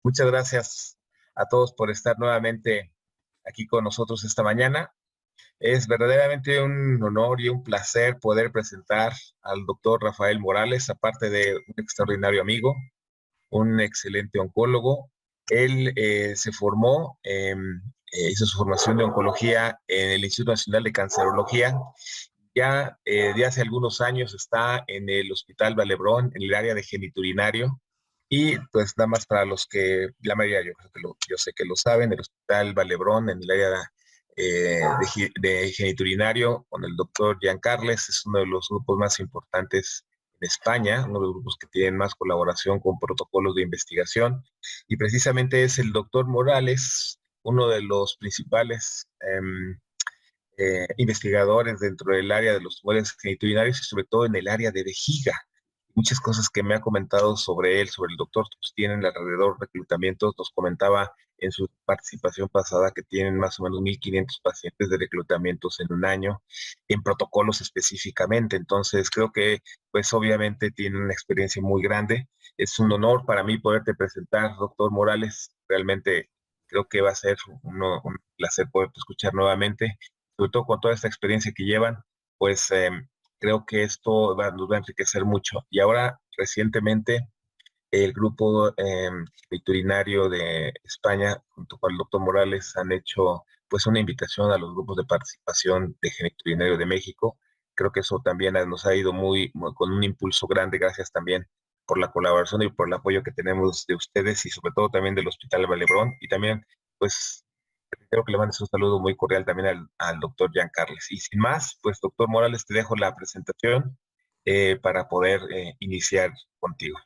Muchas gracias a todos por estar nuevamente aquí con nosotros esta mañana. Es verdaderamente un honor y un placer poder presentar al doctor Rafael Morales, aparte de un extraordinario amigo, un excelente oncólogo. Él se formó, hizo su formación de oncología en el Instituto Nacional de Cancerología. Ya de hace algunos años está en el Hospital Vallebrón, en el área de geniturinario. Y pues nada más para los que, la mayoría yo creo que yo sé que lo saben, el Hospital Vallebrón en el área de geniturinario con el doctor Jean Carles es uno de los grupos más importantes en España, uno de los grupos que tienen más colaboración con protocolos de investigación. Y precisamente es el doctor Morales, uno de los principales investigadores dentro del área de los tumores genitourinarios y sobre todo en el área de vejiga. Muchas cosas que me ha comentado sobre él, sobre el doctor, pues tienen alrededor reclutamientos, nos comentaba en su participación pasada que tienen más o menos 1,500 pacientes de reclutamientos en un año, en protocolos específicamente. Entonces creo que pues obviamente tiene una experiencia muy grande. Es un honor para mí poderte presentar, doctor Morales. Realmente creo que va a ser un placer poderte escuchar nuevamente, sobre todo con toda esta experiencia que llevan, pues creo que esto nos va a enriquecer mucho. Y ahora, recientemente, el grupo veterinario de España, junto con el doctor Morales, han hecho pues una invitación a los grupos de participación de genitourinario de México. Creo que eso también nos ha ido con un impulso grande, gracias también por la colaboración y por el apoyo que tenemos de ustedes y sobre todo también del Hospital Vallebrón. Y también, pues, creo que le mandes un saludo muy cordial también al doctor Jean Carles. Y sin más, pues, doctor Morales, te dejo la presentación para poder iniciar contigo.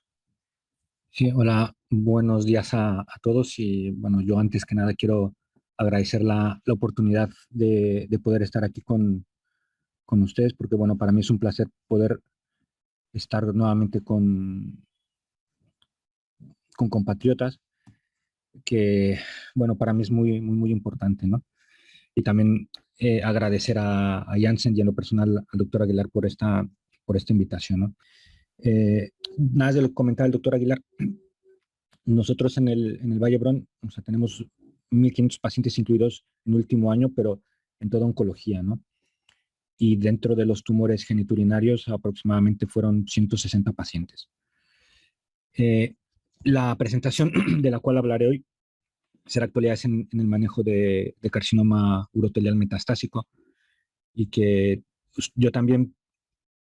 Sí, hola, buenos días a todos y bueno, yo antes que nada quiero agradecer la oportunidad de poder estar aquí con ustedes porque bueno, para mí es un placer poder estar nuevamente con compatriotas que bueno, para mí es muy importante, ¿no? Y también agradecer a Janssen y en lo personal al doctor Aguilar por esta invitación, ¿no? Nada de lo que comentaba el doctor Aguilar. Nosotros en el Valle Brón, o sea, tenemos 1,500 pacientes incluidos en el último año, pero en toda oncología, ¿no? Y dentro de los tumores geniturinarios aproximadamente fueron 160 pacientes. Eh, la presentación de la cual hablaré hoy será actualidad en el manejo de carcinoma urotelial metastásico y que pues, yo también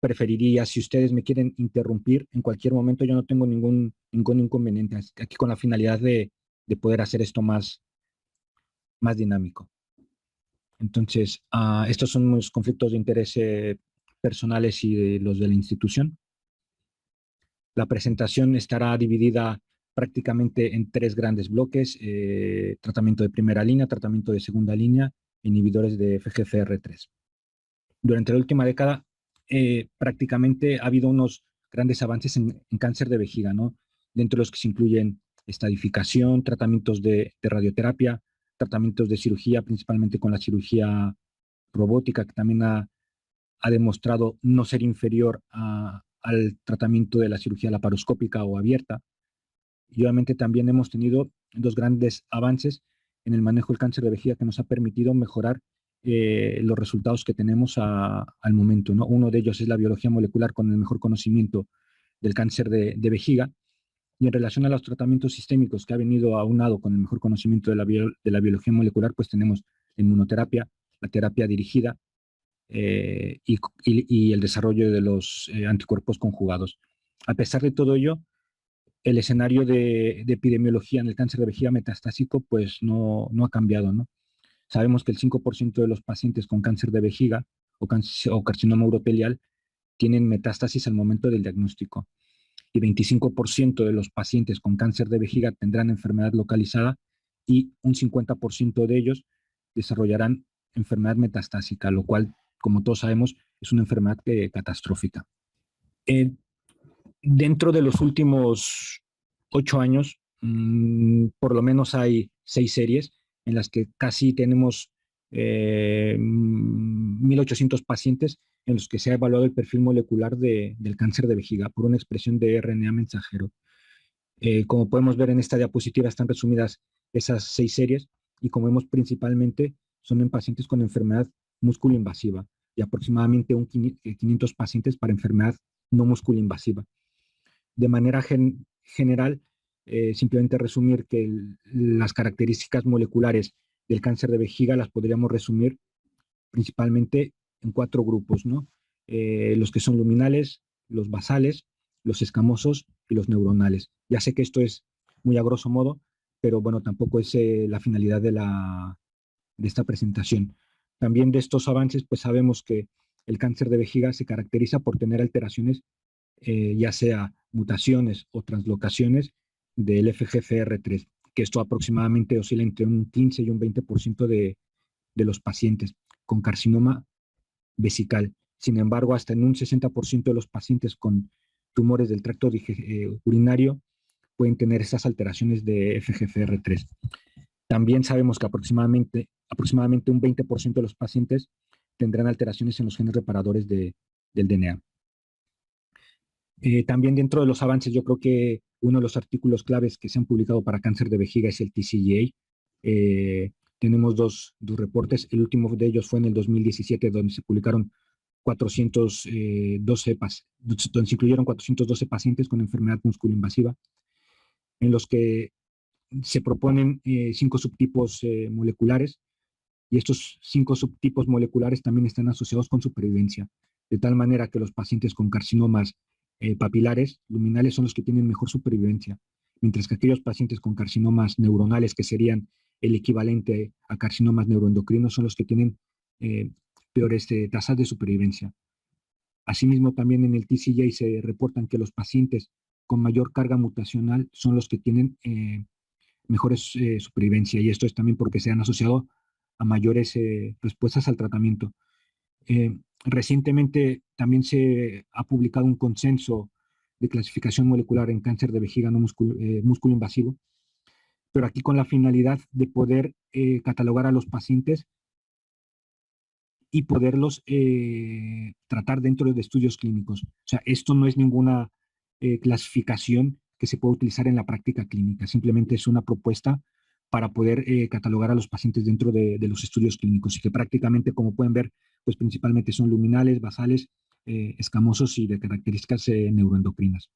preferiría, si ustedes me quieren interrumpir en cualquier momento, yo no tengo ningún inconveniente aquí con la finalidad de poder hacer esto más dinámico. Entonces, estos son los conflictos de interés personales y de los de la institución. La presentación estará dividida prácticamente en 3 grandes bloques: tratamiento de primera línea, tratamiento de segunda línea, inhibidores de FGFR3. Durante la última década, prácticamente ha habido unos grandes avances en cáncer de vejiga, ¿no? Dentro de los que se incluyen estadificación, tratamientos de radioterapia, tratamientos de cirugía, principalmente con la cirugía robótica, que también ha demostrado no ser inferior al tratamiento de la cirugía laparoscópica o abierta. Y obviamente también hemos tenido 2 grandes avances en el manejo del cáncer de vejiga que nos ha permitido mejorar los resultados que tenemos al momento, ¿no? Uno de ellos es la biología molecular con el mejor conocimiento del cáncer de vejiga. Y en relación a los tratamientos sistémicos que ha venido aunado con el mejor conocimiento de la biología molecular, pues tenemos la inmunoterapia, la terapia dirigida y el desarrollo de los anticuerpos conjugados. A pesar de todo ello, el escenario de epidemiología en el cáncer de vejiga metastásico pues no ha cambiado, ¿no? Sabemos que el 5% de los pacientes con cáncer de vejiga o carcinoma urotelial tienen metástasis al momento del diagnóstico y 25% de los pacientes con cáncer de vejiga tendrán enfermedad localizada y un 50% de ellos desarrollarán enfermedad metastásica, lo cual, como todos sabemos, es una enfermedad catastrófica. Eh, Dentro de los últimos 8 años, por lo menos hay 6 series en las que casi tenemos 1,800 pacientes en los que se ha evaluado el perfil molecular del cáncer de vejiga por una expresión de RNA mensajero. Como podemos ver en esta diapositiva están resumidas esas 6 series y como vemos principalmente son en pacientes con enfermedad músculo-invasiva y aproximadamente 500 pacientes para enfermedad no músculo-invasiva. De manera general, simplemente resumir que las características moleculares del cáncer de vejiga las podríamos resumir principalmente en 4 grupos, ¿no? Los que son luminales, los basales, los escamosos y los neuronales. Ya sé que esto es muy a grosso modo, pero bueno, tampoco es la finalidad de esta presentación. También de estos avances, pues sabemos que el cáncer de vejiga se caracteriza por tener alteraciones, ya sea mutaciones o translocaciones del FGFR3, que esto aproximadamente oscila entre un 15 y un 20% de los pacientes con carcinoma vesical. Sin embargo, hasta en un 60% de los pacientes con tumores del tracto urinario pueden tener estas alteraciones de FGFR3. También sabemos que aproximadamente un 20% de los pacientes tendrán alteraciones en los genes reparadores del DNA. También dentro de los avances, yo creo que uno de los artículos claves que se han publicado para cáncer de vejiga es el TCGA. Tenemos dos reportes. El último de ellos fue en el 2017, donde se publicaron 412 donde se incluyeron 412 pacientes con enfermedad musculoinvasiva, en los que se proponen 5 subtipos moleculares, y estos 5 subtipos moleculares también están asociados con supervivencia, de tal manera que los pacientes con carcinomas papilares, luminales, son los que tienen mejor supervivencia, mientras que aquellos pacientes con carcinomas neuronales, que serían el equivalente a carcinomas neuroendocrinos, son los que tienen peores tasas de supervivencia. Asimismo, también en el TCGA se reportan que los pacientes con mayor carga mutacional son los que tienen mejores supervivencia, y esto es también porque se han asociado a mayores respuestas al tratamiento. Recientemente también se ha publicado un consenso de clasificación molecular en cáncer de vejiga no músculo invasivo, pero aquí con la finalidad de poder catalogar a los pacientes y poderlos tratar dentro de estudios clínicos. O sea, esto no es ninguna clasificación que se pueda utilizar en la práctica clínica, simplemente es una propuesta para poder catalogar a los pacientes dentro de los estudios clínicos, y que prácticamente, como pueden ver, pues principalmente son luminales, basales, escamosos y de características neuroendocrinas.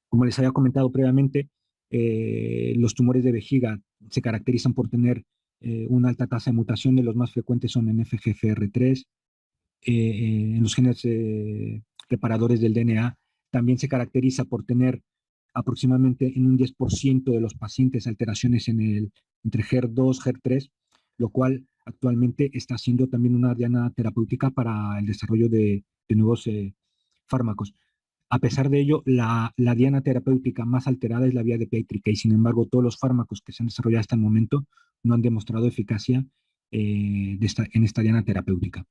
Como les había comentado previamente, los tumores de vejiga se caracterizan por tener una alta tasa de mutaciones. Los más frecuentes son en FGFR3, en los genes reparadores del DNA. También se caracteriza por tener aproximadamente en un 10% de los pacientes alteraciones entre HER2, HER3, lo cual actualmente está siendo también una diana terapéutica para el desarrollo de nuevos fármacos. A pesar de ello, la diana terapéutica más alterada es la vía de PI3K, y sin embargo, todos los fármacos que se han desarrollado hasta el momento no han demostrado eficacia en esta diana terapéutica.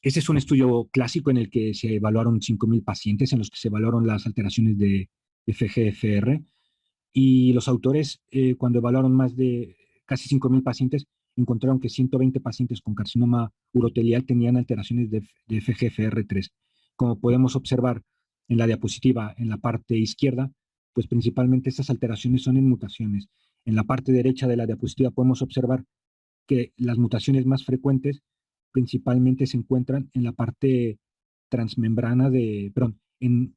Este es un estudio clásico en el que se evaluaron 5.000 pacientes, en los que se evaluaron las alteraciones de FGFR, y los autores, cuando evaluaron más de casi 5.000 pacientes, encontraron que 120 pacientes con carcinoma urotelial tenían alteraciones de FGFR3. Como podemos observar en la diapositiva en la parte izquierda, pues principalmente estas alteraciones son en mutaciones. En la parte derecha de la diapositiva podemos observar que las mutaciones más frecuentes principalmente se encuentran en la parte transmembrana en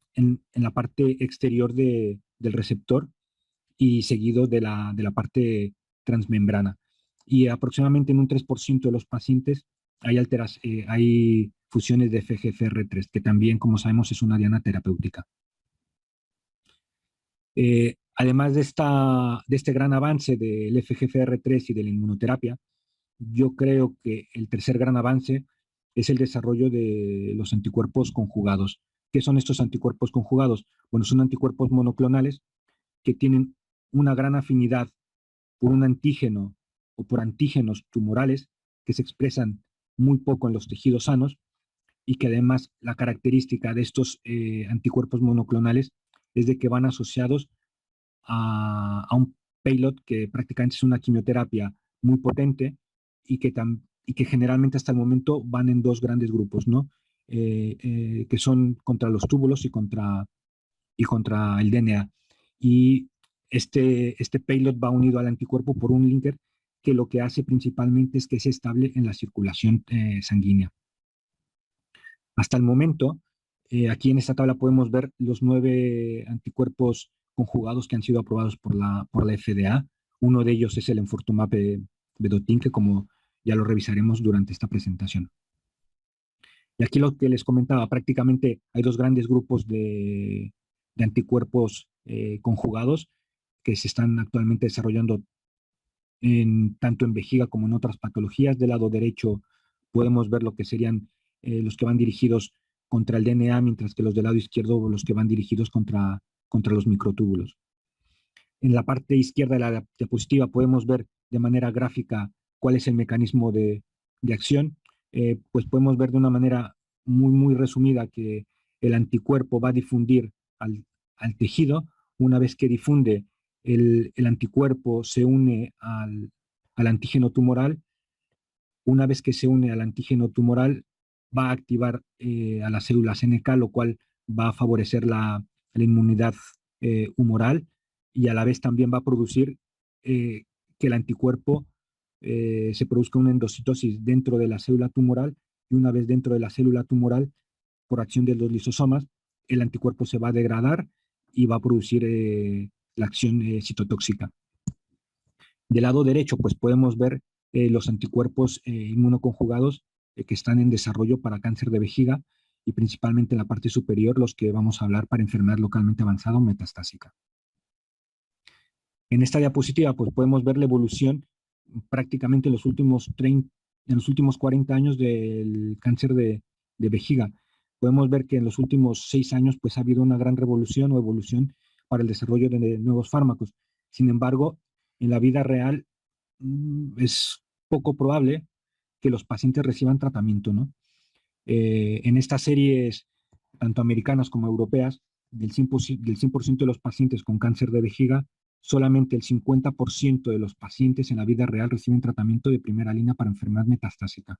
la parte exterior del receptor, y seguido de la parte transmembrana. Y aproximadamente en un 3% de los pacientes hay fusiones de FGFR3, que también, como sabemos, es una diana terapéutica. Además de este gran avance del FGFR3 y de la inmunoterapia, yo creo que el tercer gran avance es el desarrollo de los anticuerpos conjugados. ¿Qué son estos anticuerpos conjugados? Bueno, son anticuerpos monoclonales que tienen una gran afinidad por un antígeno o por antígenos tumorales que se expresan muy poco en los tejidos sanos, y que además la característica de estos anticuerpos monoclonales es de que van asociados a un payload que prácticamente es una quimioterapia muy potente, y que generalmente hasta el momento van en 2 grandes grupos, ¿no? que son contra los túbulos y contra el DNA. Y este payload va unido al anticuerpo por un linker que lo que hace principalmente es que es estable en la circulación sanguínea. Hasta el momento, aquí en esta tabla podemos ver los 9 anticuerpos conjugados que han sido aprobados por la FDA. Uno de ellos es el enfortumab vedotin, que como ya lo revisaremos durante esta presentación. Y aquí lo que les comentaba, prácticamente hay 2 grandes grupos de anticuerpos conjugados que se están actualmente desarrollando tanto en vejiga como en otras patologías. Del lado derecho podemos ver lo que serían los que van dirigidos contra el DNA, mientras que los del lado izquierdo los que van dirigidos contra los microtúbulos. En la parte izquierda de la diapositiva podemos ver de manera gráfica cuál es el mecanismo de acción. Pues podemos ver de una manera muy resumida que el anticuerpo va a difundir al tejido. Una vez que difunde, el anticuerpo se une al antígeno tumoral. Una vez que se une al antígeno tumoral, va a activar a las células NK, lo cual va a favorecer la inmunidad humoral, y a la vez también va a producir que el anticuerpo se produzca una endocitosis dentro de la célula tumoral, y una vez dentro de la célula tumoral, por acción de los lisosomas, el anticuerpo se va a degradar y va a producir la acción citotóxica. Del lado derecho, pues podemos ver los anticuerpos inmunoconjugados que están en desarrollo para cáncer de vejiga, y principalmente en la parte superior los que vamos a hablar para enfermedad localmente avanzada o metastásica. En esta diapositiva pues podemos ver la evolución prácticamente en los últimos 40 años del cáncer de vejiga. Podemos ver que en los últimos 6 años pues ha habido una gran revolución o evolución para el desarrollo de nuevos fármacos. Sin embargo, en la vida real es poco probable que los pacientes reciban tratamiento, ¿no? En estas series, tanto americanas como europeas, del 100% de los pacientes con cáncer de vejiga, solamente el 50% de los pacientes en la vida real reciben tratamiento de primera línea para enfermedad metastásica.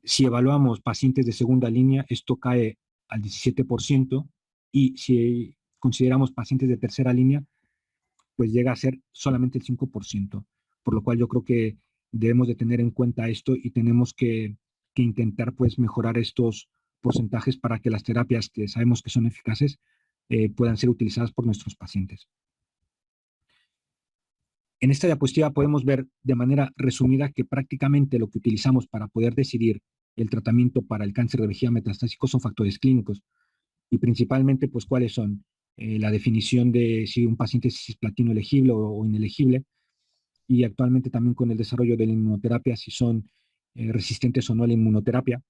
Si evaluamos pacientes de segunda línea, esto cae al 17%, y si consideramos pacientes de tercera línea, pues llega a ser solamente el 5%, por lo cual yo creo que debemos de tener en cuenta esto y tenemos que intentar pues mejorar estos porcentajes para que las terapias que sabemos que son eficaces puedan ser utilizadas por nuestros pacientes. En esta diapositiva podemos ver de manera resumida que prácticamente lo que utilizamos para poder decidir el tratamiento para el cáncer de vejiga metastásico son factores clínicos, y principalmente pues cuáles son la definición de si un paciente es cisplatino elegible o inelegible, y actualmente también con el desarrollo de la inmunoterapia si son resistentes o no a la inmunoterapia.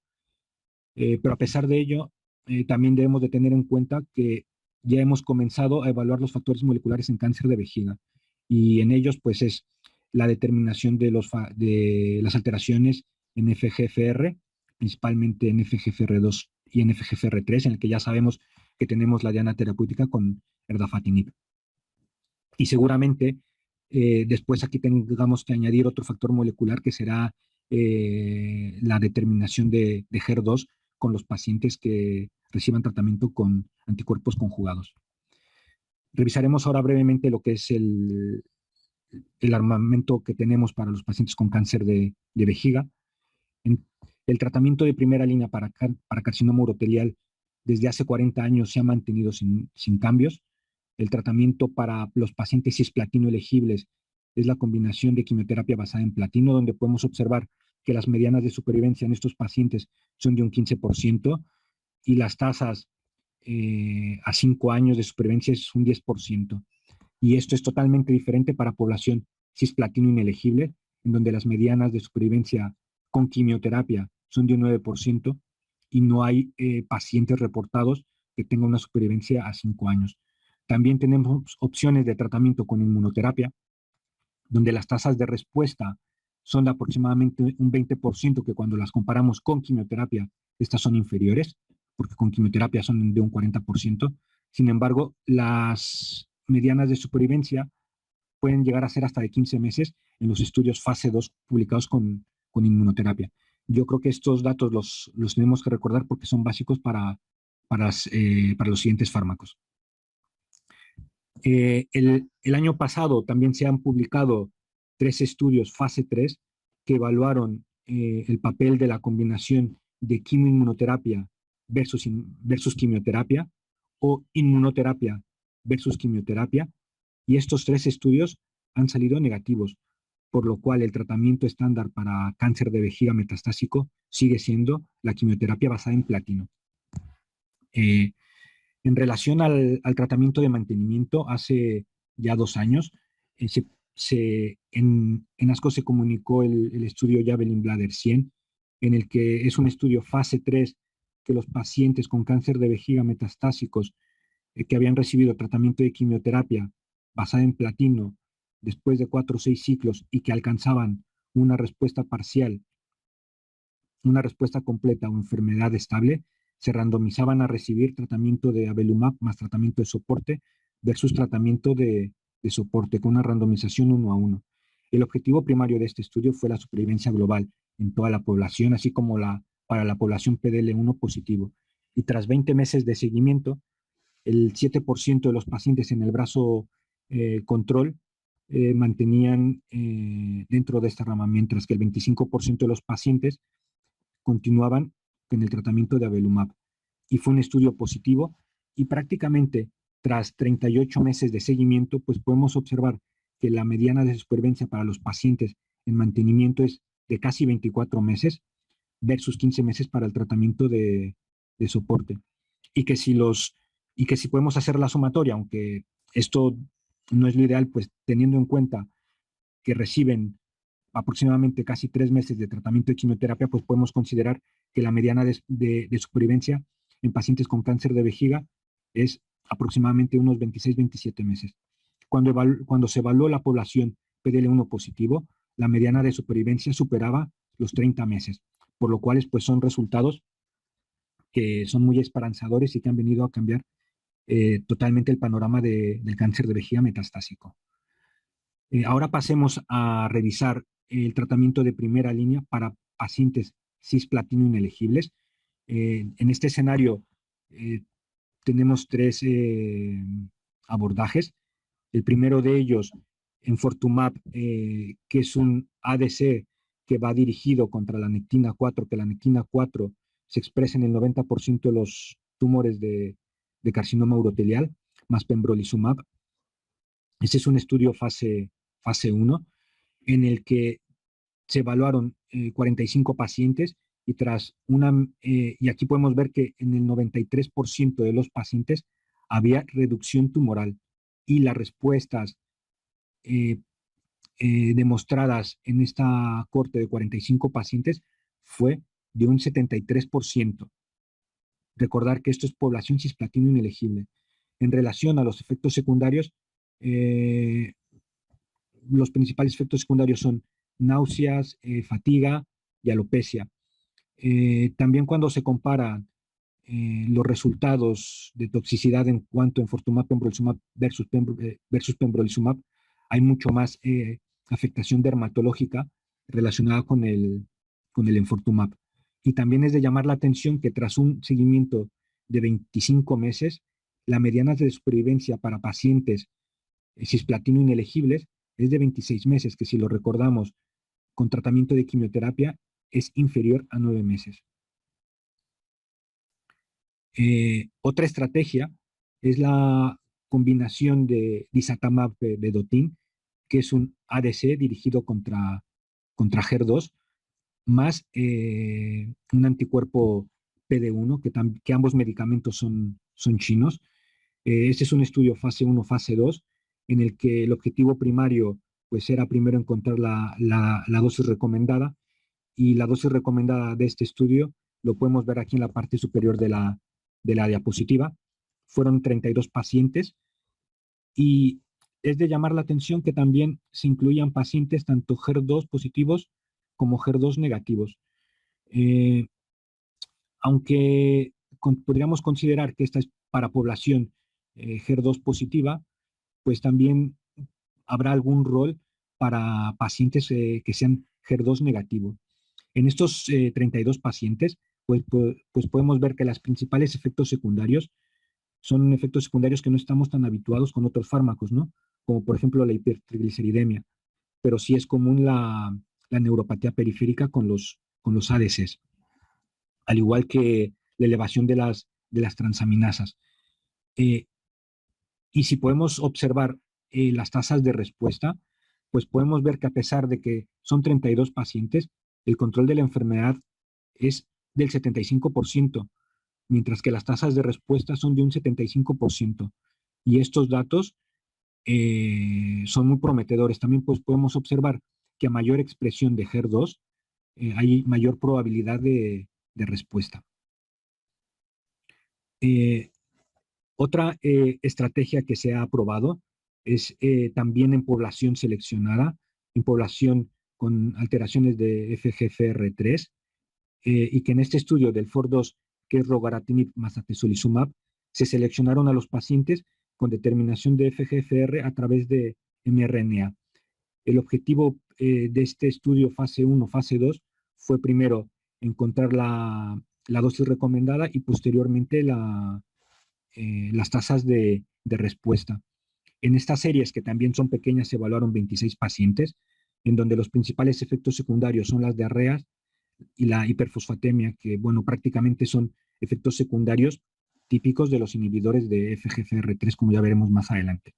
Pero a pesar de ello, también debemos de tener en cuenta que ya hemos comenzado a evaluar los factores moleculares en cáncer de vejiga, y en ellos pues es la determinación de las alteraciones en FGFR, principalmente en FGFR2 y en FGFR3, en el que ya sabemos que tenemos la diana terapéutica con erdafitinib. Y seguramente después aquí tengamos que añadir otro factor molecular que será la determinación de HER2 con los pacientes que reciban tratamiento con anticuerpos conjugados. Revisaremos ahora brevemente lo que es el armamento que tenemos para los pacientes con cáncer de vejiga. El tratamiento de primera línea para carcinoma urotelial desde hace 40 años se ha mantenido sin cambios. El tratamiento para los pacientes cisplatino elegibles es la combinación de quimioterapia basada en platino, donde podemos observar que las medianas de supervivencia en estos pacientes son de un 15%, y las tasas a 5 años de supervivencia es un 10%. Y esto es totalmente diferente para población cisplatino inelegible, en donde las medianas de supervivencia con quimioterapia son de un 9%, y no hay pacientes reportados que tengan una supervivencia a 5 años. También tenemos opciones de tratamiento con inmunoterapia, donde las tasas de respuesta son de aproximadamente un 20%, que cuando las comparamos con quimioterapia, estas son inferiores, porque con quimioterapia son de un 40%. Sin embargo, las medianas de supervivencia pueden llegar a ser hasta de 15 meses en los estudios fase 2 publicados con inmunoterapia. Yo creo que estos datos los tenemos que recordar porque son básicos para los siguientes fármacos. El año pasado también se han publicado 3 estudios fase 3 que evaluaron el papel de la combinación de quimioinmunoterapia versus quimioterapia o inmunoterapia versus quimioterapia, y estos 3 estudios han salido negativos, por lo cual el tratamiento estándar para cáncer de vejiga metastásico sigue siendo la quimioterapia basada en platino. En relación al tratamiento de mantenimiento, hace ya 2 años, en ASCO se comunicó el estudio Javelin Bladder 100, en el que es un estudio fase 3 que los pacientes con cáncer de vejiga metastásicos que habían recibido tratamiento de quimioterapia basada en platino después de 4 o 6 ciclos y que alcanzaban una respuesta parcial, una respuesta completa o enfermedad estable, se randomizaban a recibir tratamiento de avelumab más tratamiento de soporte versus tratamiento de soporte con una randomización 1:1. El objetivo primario de este estudio fue la supervivencia global en toda la población, así como para la población PDL1 positivo. Y tras 20 meses de seguimiento, el 7% de los pacientes en el brazo control mantenían dentro de esta rama, mientras que el 25% de los pacientes continuaban en el tratamiento de avelumab. Y fue un estudio positivo y prácticamente tras 38 meses de seguimiento, pues podemos observar que la mediana de supervivencia para los pacientes en mantenimiento es de casi 24 meses versus 15 meses para el tratamiento de soporte. Y que si podemos hacer la sumatoria, aunque esto no es lo ideal, pues teniendo en cuenta que reciben aproximadamente casi 3 meses de tratamiento de quimioterapia, pues podemos considerar que la mediana de supervivencia en pacientes con cáncer de vejiga es aproximadamente unos 26-27 meses. Cuando se evaluó la población PDL1 positivo, la mediana de supervivencia superaba los 30 meses, por lo cual pues, son resultados que son muy esperanzadores y que han venido a cambiar totalmente el panorama del cáncer de vejiga metastásico. Ahora pasemos a revisar el tratamiento de primera línea para pacientes cisplatino inelegibles. En este escenario tenemos 3 abordajes. El primero de ellos, enfortumab, que es un ADC que va dirigido contra la nectina 4, que la nectina 4 se expresa en el 90% de los tumores de carcinoma urotelial, más pembrolizumab. Este es un estudio fase 1, en el que se evaluaron 45 pacientes y y aquí podemos ver que en el 93% de los pacientes había reducción tumoral y las respuestas demostradas en esta corte de 45 pacientes fue de un 73%. Recordar que esto es población cisplatino inelegible. En relación a los efectos secundarios, los principales efectos secundarios son náuseas, fatiga y alopecia. También cuando se comparan los resultados de toxicidad en cuanto a enfortumab pembrolizumab versus pembrolizumab, hay mucho más afectación dermatológica relacionada con el enfortumab. Y también es de llamar la atención que tras un seguimiento de 25 meses, la mediana de supervivencia para pacientes cisplatino inelegibles es de 26 meses, que si lo recordamos con tratamiento de quimioterapia es inferior a 9 meses. Otra estrategia es la combinación de disatamab vedotin, que es un ADC dirigido contra HER2, más un anticuerpo PD1, que ambos medicamentos son chinos. Este es un estudio fase 1, fase 2, en el que el objetivo primario pues era primero encontrar la dosis recomendada, y la dosis recomendada de este estudio lo podemos ver aquí en la parte superior de la diapositiva. Fueron 32 pacientes y es de llamar la atención que también se incluían pacientes tanto HER2 positivos como HER2 negativos. Aunque podríamos considerar que esta es para población HER2 positiva, pues también habrá algún rol para pacientes que sean HER2 negativos. En estos 32 pacientes, pues podemos ver que los principales efectos secundarios son efectos secundarios que no estamos tan habituados con otros fármacos, ¿no? Como por ejemplo la hipertrigliceridemia, pero sí es común la neuropatía periférica con los ADCs, al igual que la elevación de las transaminasas. Eh, y si podemos observar las tasas de respuesta, pues podemos ver que a pesar de que son 32 pacientes, el control de la enfermedad es del 75%, mientras que las tasas de respuesta son de un 75%. Y estos datos son muy prometedores. También pues podemos observar que a mayor expresión de HER2 hay mayor probabilidad de respuesta. Otra estrategia que se ha aprobado es también en población seleccionada, en población con alteraciones de FGFR3, y que en este estudio del FOR2, que es regaratinib más atezolizumab, se seleccionaron a los pacientes con determinación de FGFR a través de mRNA. El objetivo de este estudio fase 1, fase 2, fue primero encontrar la dosis recomendada y posteriormente las tasas de respuesta. En estas series, que también son pequeñas, se evaluaron 26 pacientes, en donde los principales efectos secundarios son las diarreas y la hiperfosfatemia, que, bueno, prácticamente son efectos secundarios típicos de los inhibidores de FGFR3, como ya veremos más adelante.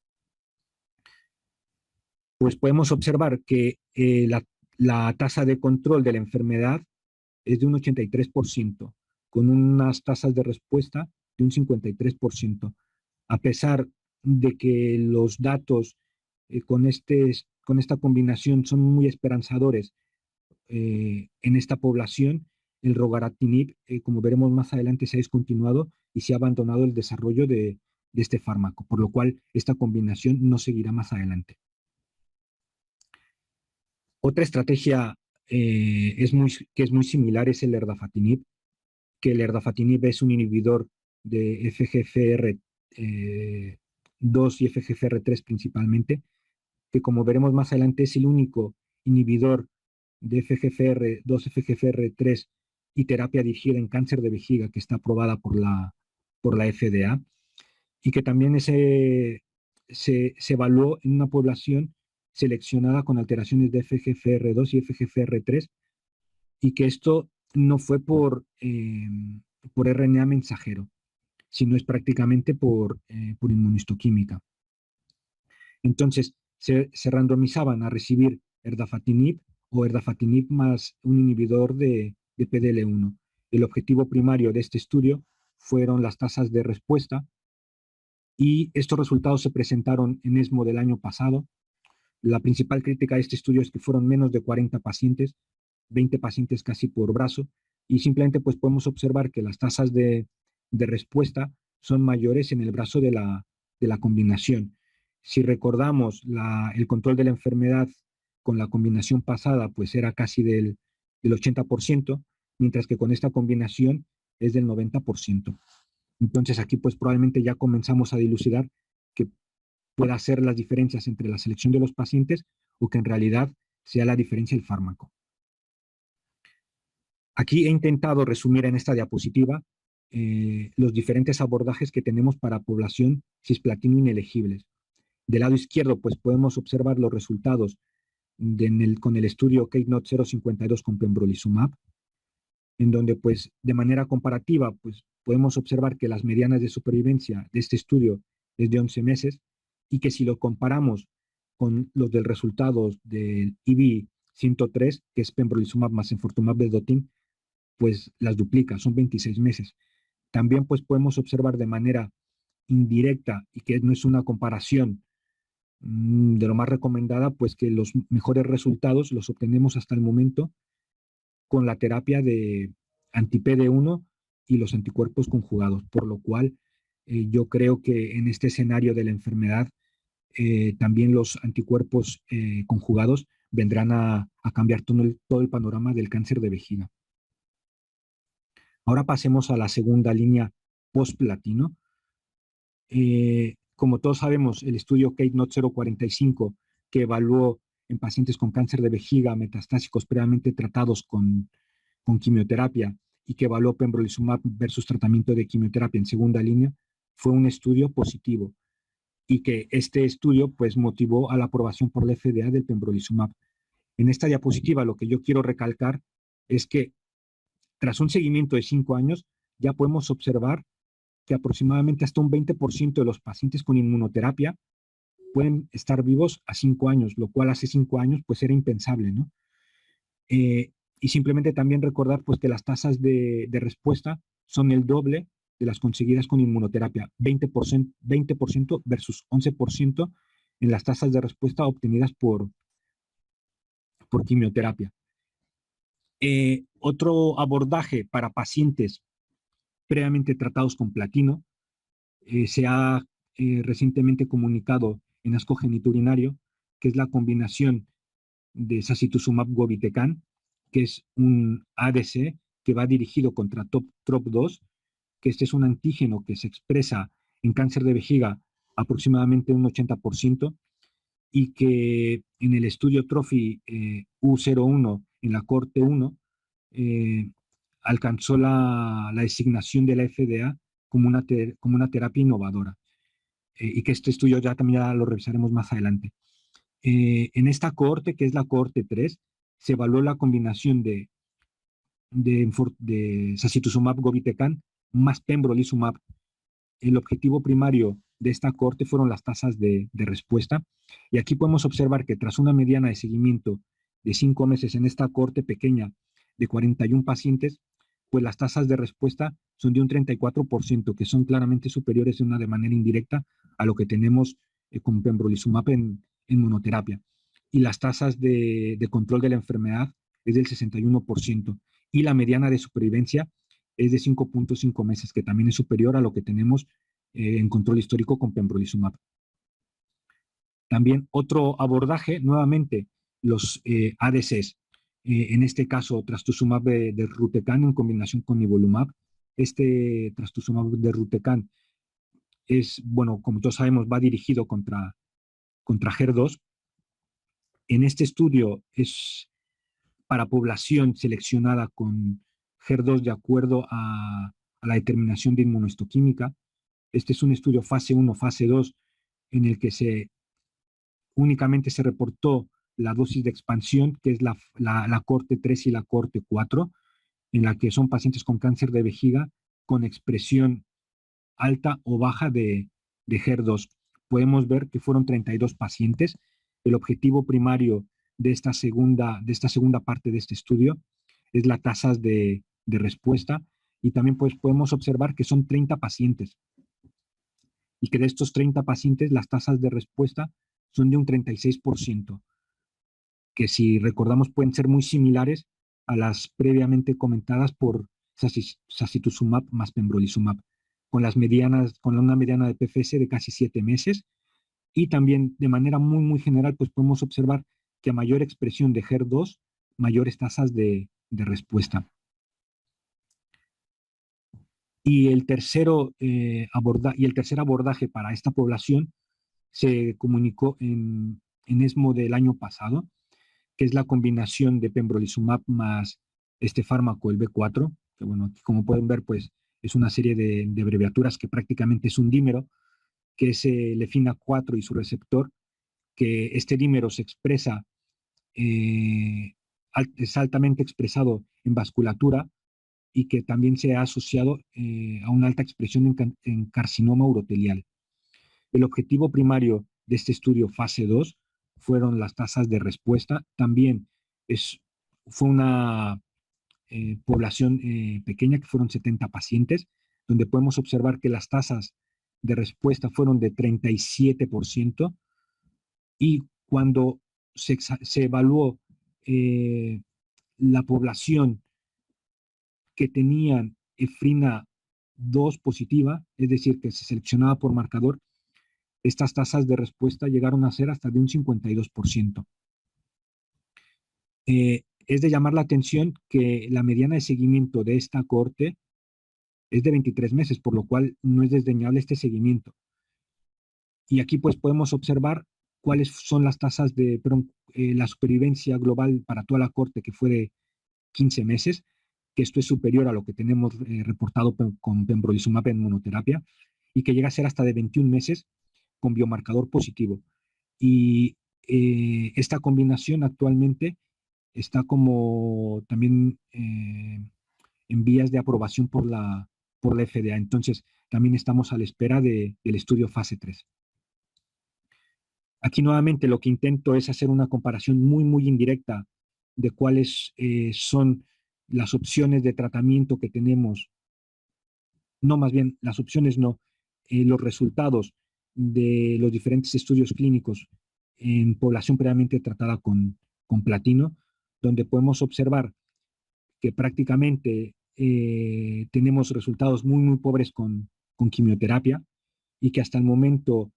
Pues podemos observar que la tasa de control de la enfermedad es de un 83%, con unas tasas de respuesta de un 53%. A pesar de que los datos con esta combinación son muy esperanzadores en esta población, el regaratinib, como veremos más adelante, se ha discontinuado y se ha abandonado el desarrollo de este fármaco, por lo cual esta combinación no seguirá más adelante. Otra estrategia que es muy similar es el erdafatinib, que el erdafatinib es un inhibidor de FGFR2 y FGFR3 principalmente, que como veremos más adelante es el único inhibidor de FGFR2, FGFR3 y terapia dirigida en cáncer de vejiga que está aprobada por la FDA, y que también se evaluó en una población seleccionada con alteraciones de FGFR2 y FGFR3, y que esto no fue por RNA mensajero, sino es prácticamente por inmunistoquímica. Entonces, se randomizaban a recibir erdafatinib o erdafatinib más un inhibidor de PDL1. El objetivo primario de este estudio fueron las tasas de respuesta, y estos resultados se presentaron en ESMO del año pasado. La principal crítica de este estudio es que fueron menos de 40 pacientes, 20 pacientes casi por brazo, y simplemente pues podemos observar que las tasas de respuesta son mayores en el brazo de la combinación. Si recordamos, el control de la enfermedad con la combinación pasada pues era casi del 80%, mientras que con esta combinación es del 90%. Entonces aquí pues probablemente ya comenzamos a dilucidar que pueda ser las diferencias entre la selección de los pacientes o que en realidad sea la diferencia el fármaco. Aquí he intentado resumir en esta diapositiva los diferentes abordajes que tenemos para población cisplatino inelegibles. Del lado izquierdo pues podemos observar los resultados con el estudio KEYNOTE 052 con pembrolizumab, en donde pues de manera comparativa pues podemos observar que las medianas de supervivencia de este estudio es de 11 meses, y que si lo comparamos con los del resultados del IBI-103, que es pembrolizumab más enfortumab vedotin, pues las duplica, son 26 meses. También pues podemos observar de manera indirecta, y que no es una comparación de lo más recomendada, pues que los mejores resultados los obtenemos hasta el momento con la terapia de anti-PD1 y los anticuerpos conjugados, por lo cual yo creo que en este escenario de la enfermedad también los anticuerpos conjugados vendrán a cambiar todo el panorama del cáncer de vejiga. Ahora pasemos a la segunda línea post-platino. Como todos sabemos, el estudio KEYNOTE 045, que evaluó en pacientes con cáncer de vejiga metastásicos previamente tratados con quimioterapia y que evaluó pembrolizumab versus tratamiento de quimioterapia en segunda línea, fue un estudio positivo y que este estudio pues motivó a la aprobación por la FDA del pembrolizumab. En esta diapositiva lo que yo quiero recalcar es que tras un seguimiento de 5 años ya podemos observar que aproximadamente hasta un 20% de los pacientes con inmunoterapia pueden estar vivos a 5 años, lo cual hace 5 años pues era impensable, ¿no? Y simplemente también recordar pues que las tasas de respuesta son el doble de las conseguidas con inmunoterapia, 20% versus 11% en las tasas de respuesta obtenidas por quimioterapia. Otro abordaje para pacientes previamente tratados con platino se ha recientemente comunicado en asco genitourinario, que es la combinación de sacituzumab govitecan, que es un ADC que va dirigido contra TROP2, que este es un antígeno que se expresa en cáncer de vejiga aproximadamente un 80%, y que en el estudio TROPHY U01 en la Corte 1 alcanzó la designación de la FDA como una terapia innovadora, y que este estudio también ya lo revisaremos más adelante. En esta cohorte, que es la cohorte 3, se evaluó la combinación de sacituzumab govitecan más pembrolizumab. El objetivo primario de esta cohorte fueron las tasas de respuesta, y aquí podemos observar que tras una mediana de seguimiento de 5 meses en esta cohorte pequeña de 41 pacientes, pues las tasas de respuesta son de un 34%, que son claramente superiores de manera indirecta a lo que tenemos con pembrolizumab en monoterapia. Y las tasas de control de la enfermedad es del 61%, y la mediana de supervivencia es de 5.5 meses, que también es superior a lo que tenemos en control histórico con pembrolizumab. También otro abordaje, nuevamente, los ADCs. En este caso, trastuzumab deruxtecan en combinación con nivolumab. Este trastuzumab deruxtecan es, bueno, como todos sabemos, va dirigido contra HER2. En este estudio es para población seleccionada con HER2 de acuerdo a la determinación de inmunohistoquímica. Este es un estudio fase 1, fase 2, en el que únicamente se reportó la dosis de expansión, que es la cohorte 3 y la cohorte 4, en la que son pacientes con cáncer de vejiga con expresión alta o baja de HER2. Podemos ver que fueron 32 pacientes. El objetivo primario de esta segunda parte de este estudio es la tasa de respuesta, y también pues podemos observar que son 30 pacientes, y que de estos 30 pacientes las tasas de respuesta son de un 36%, que si recordamos pueden ser muy similares a las previamente comentadas por sacituzumab más pembrolizumab, con una mediana de PFS de casi 7 meses, y también de manera muy general pues podemos observar que a mayor expresión de HER2, mayores tasas de respuesta. Y el tercer abordaje para esta población se comunicó en ESMO del año pasado, que es la combinación de pembrolizumab más este fármaco, el B4, que bueno, aquí como pueden ver, pues es una serie de abreviaturas que prácticamente es un dímero, que es lefina-4 y su receptor, que este dímero se expresa, es altamente expresado en vasculatura, y que también se ha asociado a una alta expresión en carcinoma urotelial. El objetivo primario de este estudio fase 2 fueron las tasas de respuesta. También fue una población pequeña, que fueron 70 pacientes, donde podemos observar que las tasas de respuesta fueron de 37%, y cuando se evaluó la población que tenían EFRINA 2 positiva, es decir, que se seleccionaba por marcador, estas tasas de respuesta llegaron a ser hasta de un 52%. Es de llamar la atención que la mediana de seguimiento de esta cohorte es de 23 meses, por lo cual no es desdeñable este seguimiento. Y aquí pues podemos observar cuáles son las tasas de, perdón, la supervivencia global para toda la corte, que fue de 15 meses, que esto es superior a lo que tenemos reportado con pembrolizumab en monoterapia, y que llega a ser hasta de 21 meses con biomarcador positivo. Y esta combinación actualmente está como también en vías de aprobación por la FDA. Entonces, también estamos a la espera del estudio fase 3. Aquí nuevamente lo que intento es hacer una comparación muy indirecta de cuáles son las opciones de tratamiento que tenemos, no, más bien las opciones no, los resultados de los diferentes estudios clínicos en población previamente tratada con platino, donde podemos observar que prácticamente tenemos resultados muy pobres con quimioterapia, y que hasta el momento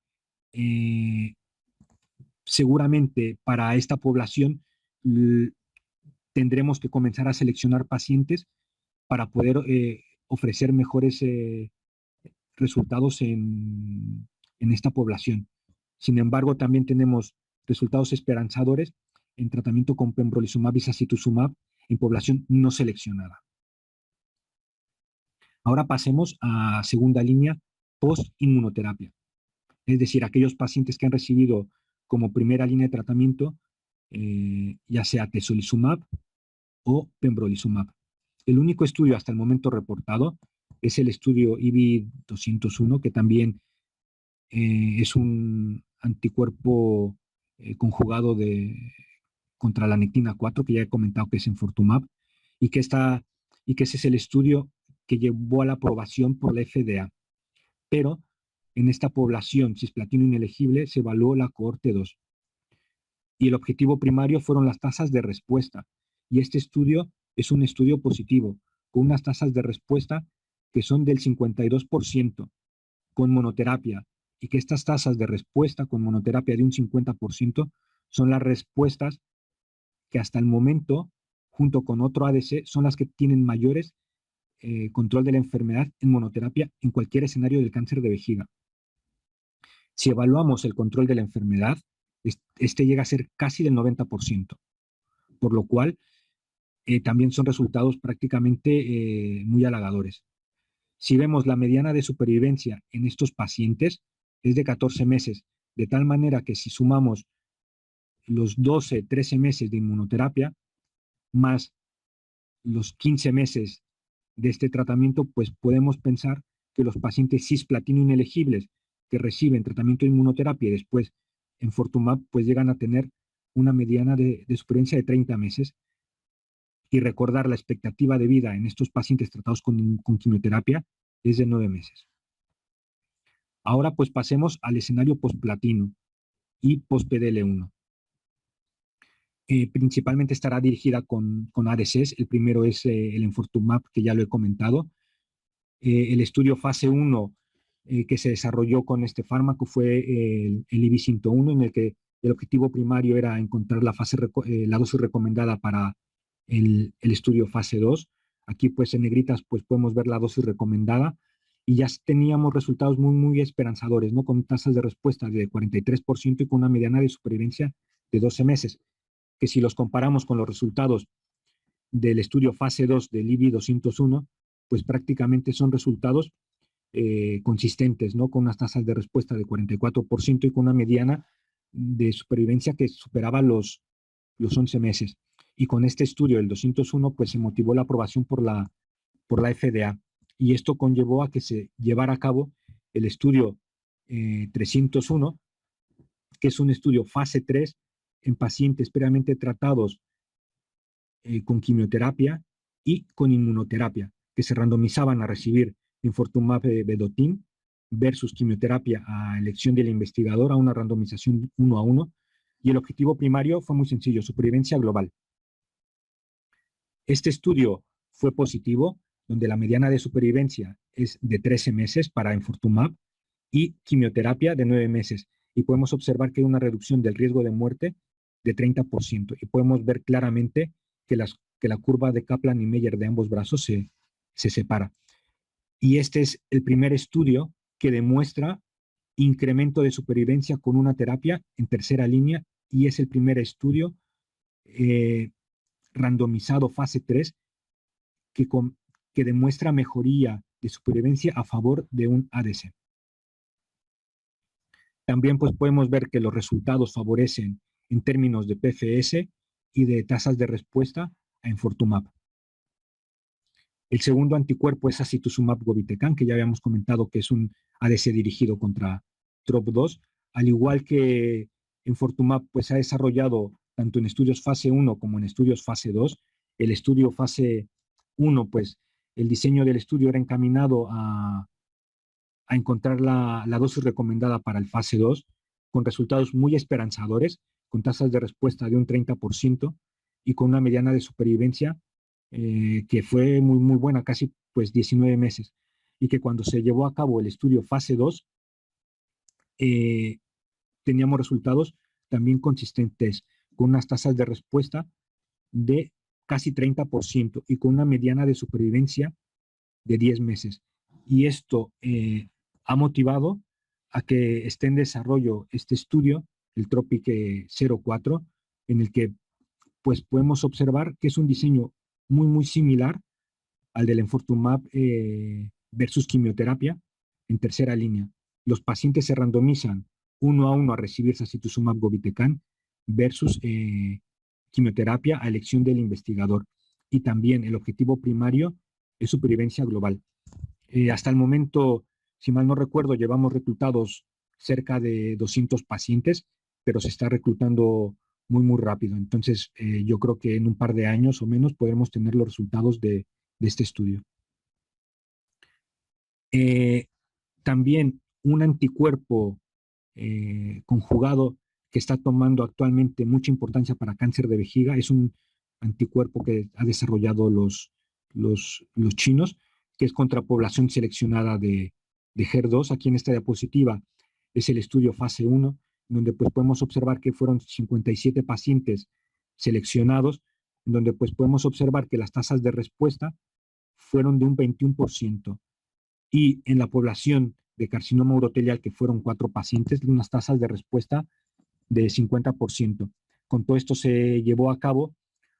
seguramente para esta población tendremos que comenzar a seleccionar pacientes para poder ofrecer mejores resultados en esta población. Sin embargo, también tenemos resultados esperanzadores en tratamiento con pembrolizumab y sacituzumab en población no seleccionada. Ahora pasemos a segunda línea, post-inmunoterapia. Es decir, aquellos pacientes que han recibido como primera línea de tratamiento, ya sea tesolizumab o pembrolizumab. El único estudio hasta el momento reportado es el estudio IBI-201, que también es un anticuerpo conjugado contra la nectina 4, que ya he comentado que es enfortumab, y que ese es el estudio que llevó a la aprobación por la FDA. Pero en esta población cisplatino inelegible se evaluó la cohorte 2. Y el objetivo primario fueron las tasas de respuesta. Y este estudio es un estudio positivo, con unas tasas de respuesta que son del 52% con monoterapia, y que estas tasas de respuesta con monoterapia de un 50% son las respuestas que hasta el momento, junto con otro ADC, son las que tienen mayores control de la enfermedad en monoterapia en cualquier escenario del cáncer de vejiga. Si evaluamos el control de la enfermedad, este llega a ser casi del 90%, por lo cual también son resultados prácticamente muy halagadores. Si vemos la mediana de supervivencia en estos pacientes es de 14 meses, de tal manera que si sumamos los 12, 13 meses de inmunoterapia más los 15 meses de este tratamiento, pues podemos pensar que los pacientes cisplatino inelegibles que reciben tratamiento de inmunoterapia y después enfortumab, pues llegan a tener una mediana de supervivencia de 30 meses. Y recordar, la expectativa de vida en estos pacientes tratados con quimioterapia es de 9 meses. Ahora pues pasemos al escenario posplatino y post-PDL1. Principalmente estará dirigida con ADCs. El primero es el enfortumab, que ya lo he comentado. El estudio fase 1 que se desarrolló con este fármaco fue el IBI-101, en el que el objetivo primario era encontrar la dosis recomendada para el estudio fase 2. Aquí pues en negritas pues podemos ver la dosis recomendada, y ya teníamos resultados muy esperanzadores, ¿no? Con tasas de respuesta de 43% y con una mediana de supervivencia de 12 meses, que si los comparamos con los resultados del estudio fase 2 del IBI-201, pues prácticamente son resultados consistentes, ¿no? Con unas tasas de respuesta de 44% y con una mediana de supervivencia que superaba los 11 meses. Y con este estudio, el 201, pues se motivó la aprobación por la FDA. Y esto conllevó a que se llevara a cabo el estudio 301, que es un estudio fase 3 en pacientes previamente tratados con quimioterapia y con inmunoterapia, que se randomizaban a recibir enfortumab vedotin versus quimioterapia a elección del investigador, a una randomización 1:1, y el objetivo primario fue muy sencillo: supervivencia global. Este estudio fue positivo, donde la mediana de supervivencia es de 13 meses para enfortumab y quimioterapia de 9 meses, y podemos observar que hay una reducción del riesgo de muerte de 30%, y podemos ver claramente que la curva de Kaplan y Meyer de ambos brazos se separa. Y este es el primer estudio que demuestra incremento de supervivencia con una terapia en tercera línea y es el primer estudio randomizado fase 3 que demuestra mejoría de supervivencia a favor de un ADC. También pues podemos ver que los resultados favorecen en términos de PFS y de tasas de respuesta a enfortumab. El segundo anticuerpo es sacituzumab govitecan, que ya habíamos comentado que es un ADC dirigido contra TROP2, al igual que enfortumab pues ha desarrollado tanto en estudios fase 1 como en estudios fase 2. El estudio fase 1, pues el diseño del estudio era encaminado a encontrar la dosis recomendada para el fase 2, con resultados muy esperanzadores, con tasas de respuesta de un 30% y con una mediana de supervivencia que fue muy, muy buena, casi pues 19 meses, y que cuando se llevó a cabo el estudio fase 2, teníamos resultados también consistentes, con unas tasas de respuesta de casi 30% y con una mediana de supervivencia de 10 meses. Y esto ha motivado a que esté en desarrollo este estudio, el TROPIC-04, en el que pues podemos observar que es un diseño muy, muy similar al del enfortumab versus quimioterapia en tercera línea. Los pacientes se randomizan 1 a 1 a recibir sacituzumab govitecan versus quimioterapia a elección del investigador. Y también el objetivo primario es supervivencia global. Hasta el momento, si mal no recuerdo, llevamos reclutados cerca de 200 pacientes, pero se está reclutando muy, muy rápido. Entonces, yo creo que en un par de años o menos podremos tener los resultados de este estudio. También un anticuerpo conjugado que está tomando actualmente mucha importancia para cáncer de vejiga es un anticuerpo que ha desarrollado los chinos, que es contra población seleccionada de HER2. Aquí en esta diapositiva es el estudio fase 1, donde pues podemos observar que fueron 57 pacientes seleccionados, donde pues podemos observar que las tasas de respuesta fueron de un 21%. Y en la población de carcinoma urotelial, que fueron 4 pacientes, unas tasas de respuesta de 50%. Con todo esto se llevó a cabo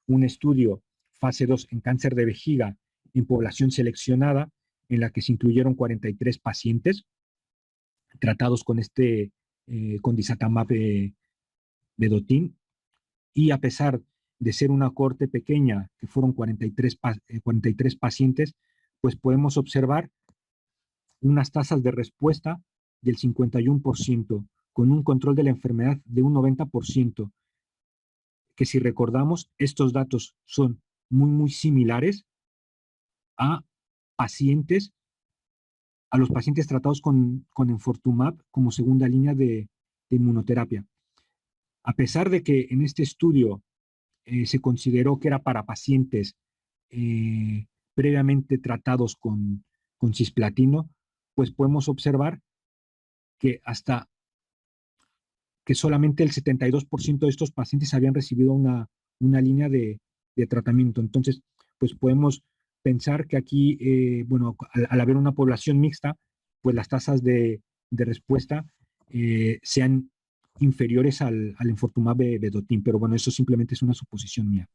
un estudio fase 2 en cáncer de vejiga en población seleccionada, en la que se incluyeron 43 pacientes tratados con con disatamab vedotin, y a pesar de ser una cohorte pequeña, que fueron 43 pacientes, pues podemos observar unas tasas de respuesta del 51%, con un control de la enfermedad de un 90%, que si recordamos, estos datos son muy, muy similares a los pacientes tratados con enfortumab como segunda línea de inmunoterapia. A pesar de que en este estudio se consideró que era para pacientes previamente tratados con cisplatino, pues podemos observar que solamente el 72% de estos pacientes habían recibido una línea de tratamiento. Entonces, pues podemos pensar que aquí, bueno, al haber una población mixta, pues las tasas de respuesta sean inferiores al enfortumab vedotin, pero bueno, eso simplemente es una suposición mía.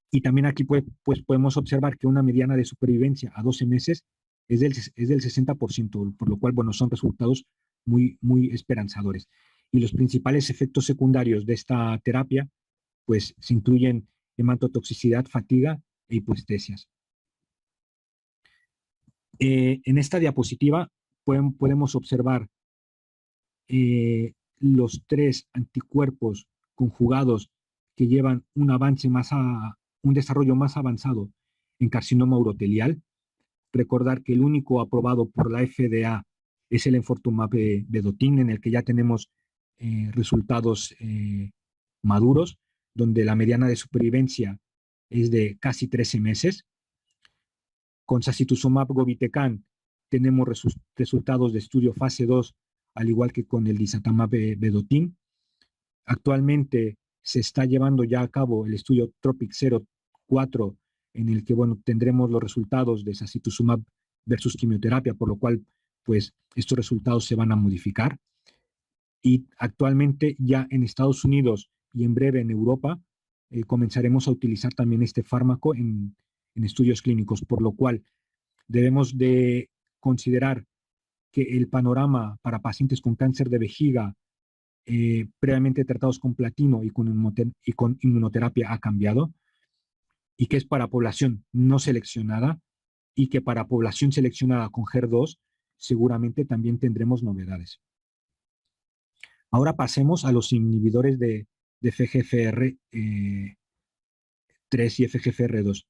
Y también aquí pues podemos observar que una mediana de supervivencia a 12 meses es del 60%, por lo cual, bueno, son resultados muy, muy esperanzadores. Y los principales efectos secundarios de esta terapia, pues se incluyen hematotoxicidad, fatiga e hipoestesias. En esta diapositiva podemos observar los 3 anticuerpos conjugados que llevan un desarrollo más avanzado en carcinoma urotelial. Recordar que el único aprobado por la FDA es el enfortumab vedotin, en el que ya tenemos resultados maduros, donde la mediana de supervivencia es de casi 13 meses. Con sacituzumab govitecan tenemos resultados de estudio fase 2, al igual que con el disatamab vedotin. Actualmente se está llevando ya a cabo el estudio TROPIC-04, en el que, bueno, tendremos los resultados de sacituzumab versus quimioterapia, por lo cual pues estos resultados se van a modificar. Y actualmente ya en Estados Unidos y en breve en Europa comenzaremos a utilizar también este fármaco en estudios clínicos, por lo cual debemos de considerar que el panorama para pacientes con cáncer de vejiga previamente tratados con platino y con inmunoterapia ha cambiado, y que es para población no seleccionada, y que para población seleccionada con HER2 seguramente también tendremos novedades. Ahora pasemos a los inhibidores de FGFR3 y FGFR2.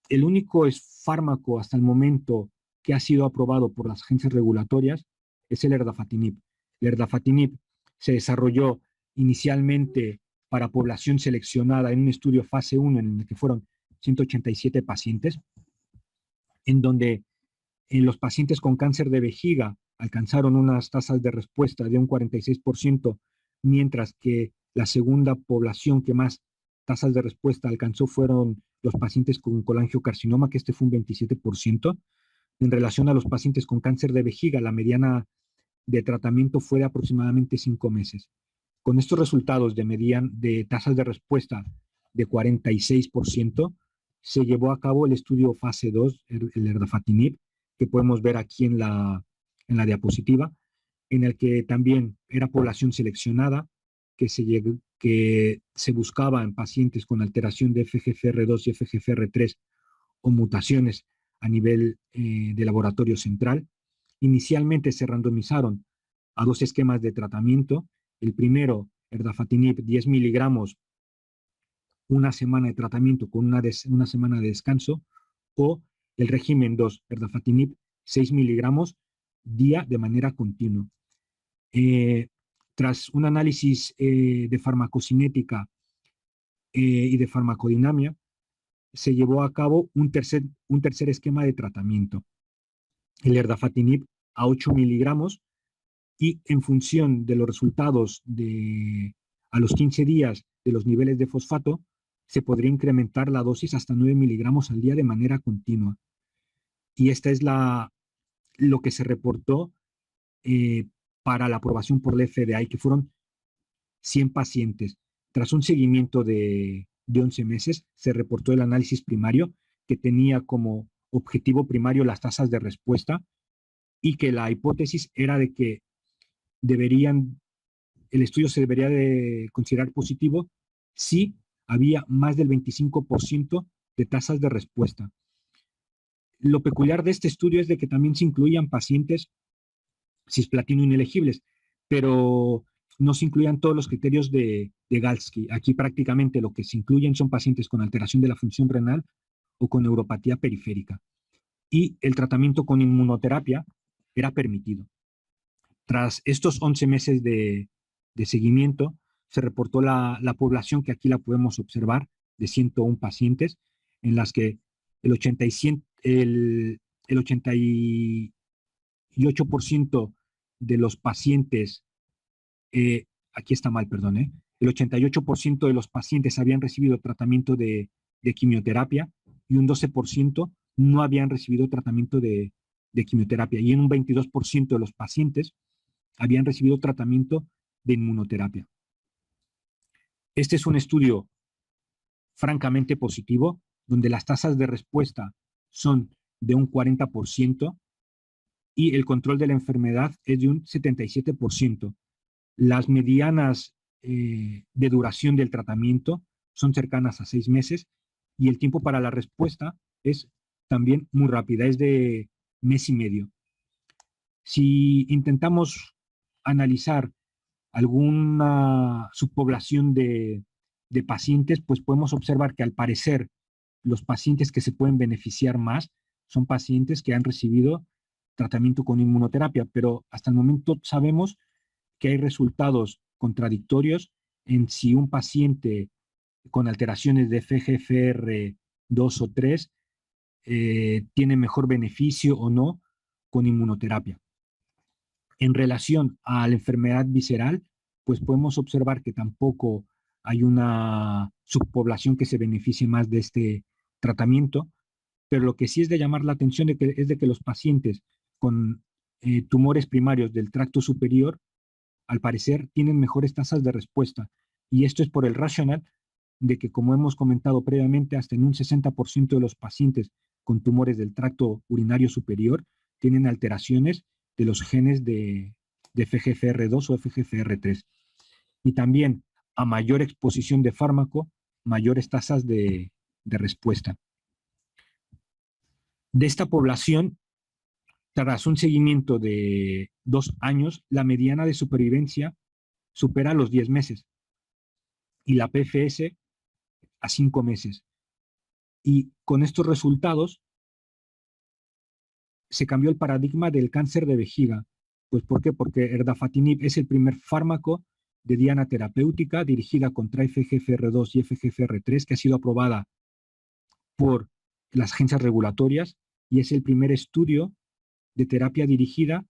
El único fármaco hasta el momento que ha sido aprobado por las agencias regulatorias es el erdafitinib. El erdafitinib se desarrolló inicialmente para población seleccionada en un estudio fase 1 en el que fueron 187 pacientes, en donde los pacientes con cáncer de vejiga alcanzaron unas tasas de respuesta de un 46%, mientras que la segunda población que más tasas de respuesta alcanzó fueron los pacientes con colangiocarcinoma, que este fue un 27%. En relación a los pacientes con cáncer de vejiga, la mediana de tratamiento fue de aproximadamente 5 meses. Con estos resultados de tasas de respuesta de 46%, se llevó a cabo el estudio fase 2, el erdafitinib, que podemos ver aquí en la diapositiva, en el que también era población seleccionada, que se buscaba en pacientes con alteración de FGFR2 y FGFR3 o mutaciones a nivel de laboratorio central. Inicialmente se randomizaron a 2 esquemas de tratamiento. El primero, erdafitinib, 10 miligramos, una semana de tratamiento con una semana de descanso, o el régimen 2, erdafitinib, 6 miligramos día de manera continua. Tras un análisis de farmacocinética y de farmacodinamia, se llevó a cabo un tercer esquema de tratamiento, el erdafitinib a 8 miligramos, y en función de los resultados a los 15 días de los niveles de fosfato, se podría incrementar la dosis hasta 9 miligramos al día de manera continua. Y esta es lo que se reportó para la aprobación por la FDA, que fueron 100 pacientes. Tras un seguimiento de 11 meses, se reportó el análisis primario, que tenía como objetivo primario las tasas de respuesta, y que la hipótesis era de que el estudio se debería de considerar positivo si había más del 25% de tasas de respuesta. Lo peculiar de este estudio es de que también se incluían pacientes cisplatino inelegibles, pero no se incluían todos los criterios de Galsky. Aquí prácticamente lo que se incluyen son pacientes con alteración de la función renal o con neuropatía periférica. Y el tratamiento con inmunoterapia era permitido. Tras estos 11 meses de seguimiento, se reportó la población, que aquí la podemos observar, de 101 pacientes, en las que el 88% de los pacientes, aquí está mal, perdón, el 88% de los pacientes habían recibido tratamiento de quimioterapia, y un 12% no habían recibido tratamiento de quimioterapia, y en un 22% de los pacientes habían recibido tratamiento de inmunoterapia. Este es un estudio francamente positivo, donde las tasas de respuesta son de un 40% y el control de la enfermedad es de un 77%. Las medianas de duración del tratamiento son cercanas a 6 meses, y el tiempo para la respuesta es también muy rápida, es de mes y medio. Si intentamos analizar alguna subpoblación de pacientes, pues podemos observar que al parecer los pacientes que se pueden beneficiar más son pacientes que han recibido tratamiento con inmunoterapia, pero hasta el momento sabemos que hay resultados contradictorios en si un paciente con alteraciones de FGFR2 o 3 tiene mejor beneficio o no con inmunoterapia. En relación a la enfermedad visceral, pues podemos observar que tampoco hay una subpoblación que se beneficie más de este tratamiento, pero lo que sí es de llamar la atención es de que los pacientes con tumores primarios del tracto superior, al parecer, tienen mejores tasas de respuesta. Y esto es por el racional de que, como hemos comentado previamente, hasta en un 60% de los pacientes con tumores del tracto urinario superior tienen alteraciones de los genes de FGFR2 o FGFR3. Y también, a mayor exposición de fármaco, mayores tasas de respuesta. De esta población, tras un seguimiento de 2 años, la mediana de supervivencia supera los 10 meses y la PFS a 5 meses. Y con estos resultados se cambió el paradigma del cáncer de vejiga. Pues ¿por qué? Porque erdafatinib es el primer fármaco de diana terapéutica dirigida contra FGFR2 y FGFR3 que ha sido aprobada por las agencias regulatorias y es el primer estudio de terapia dirigida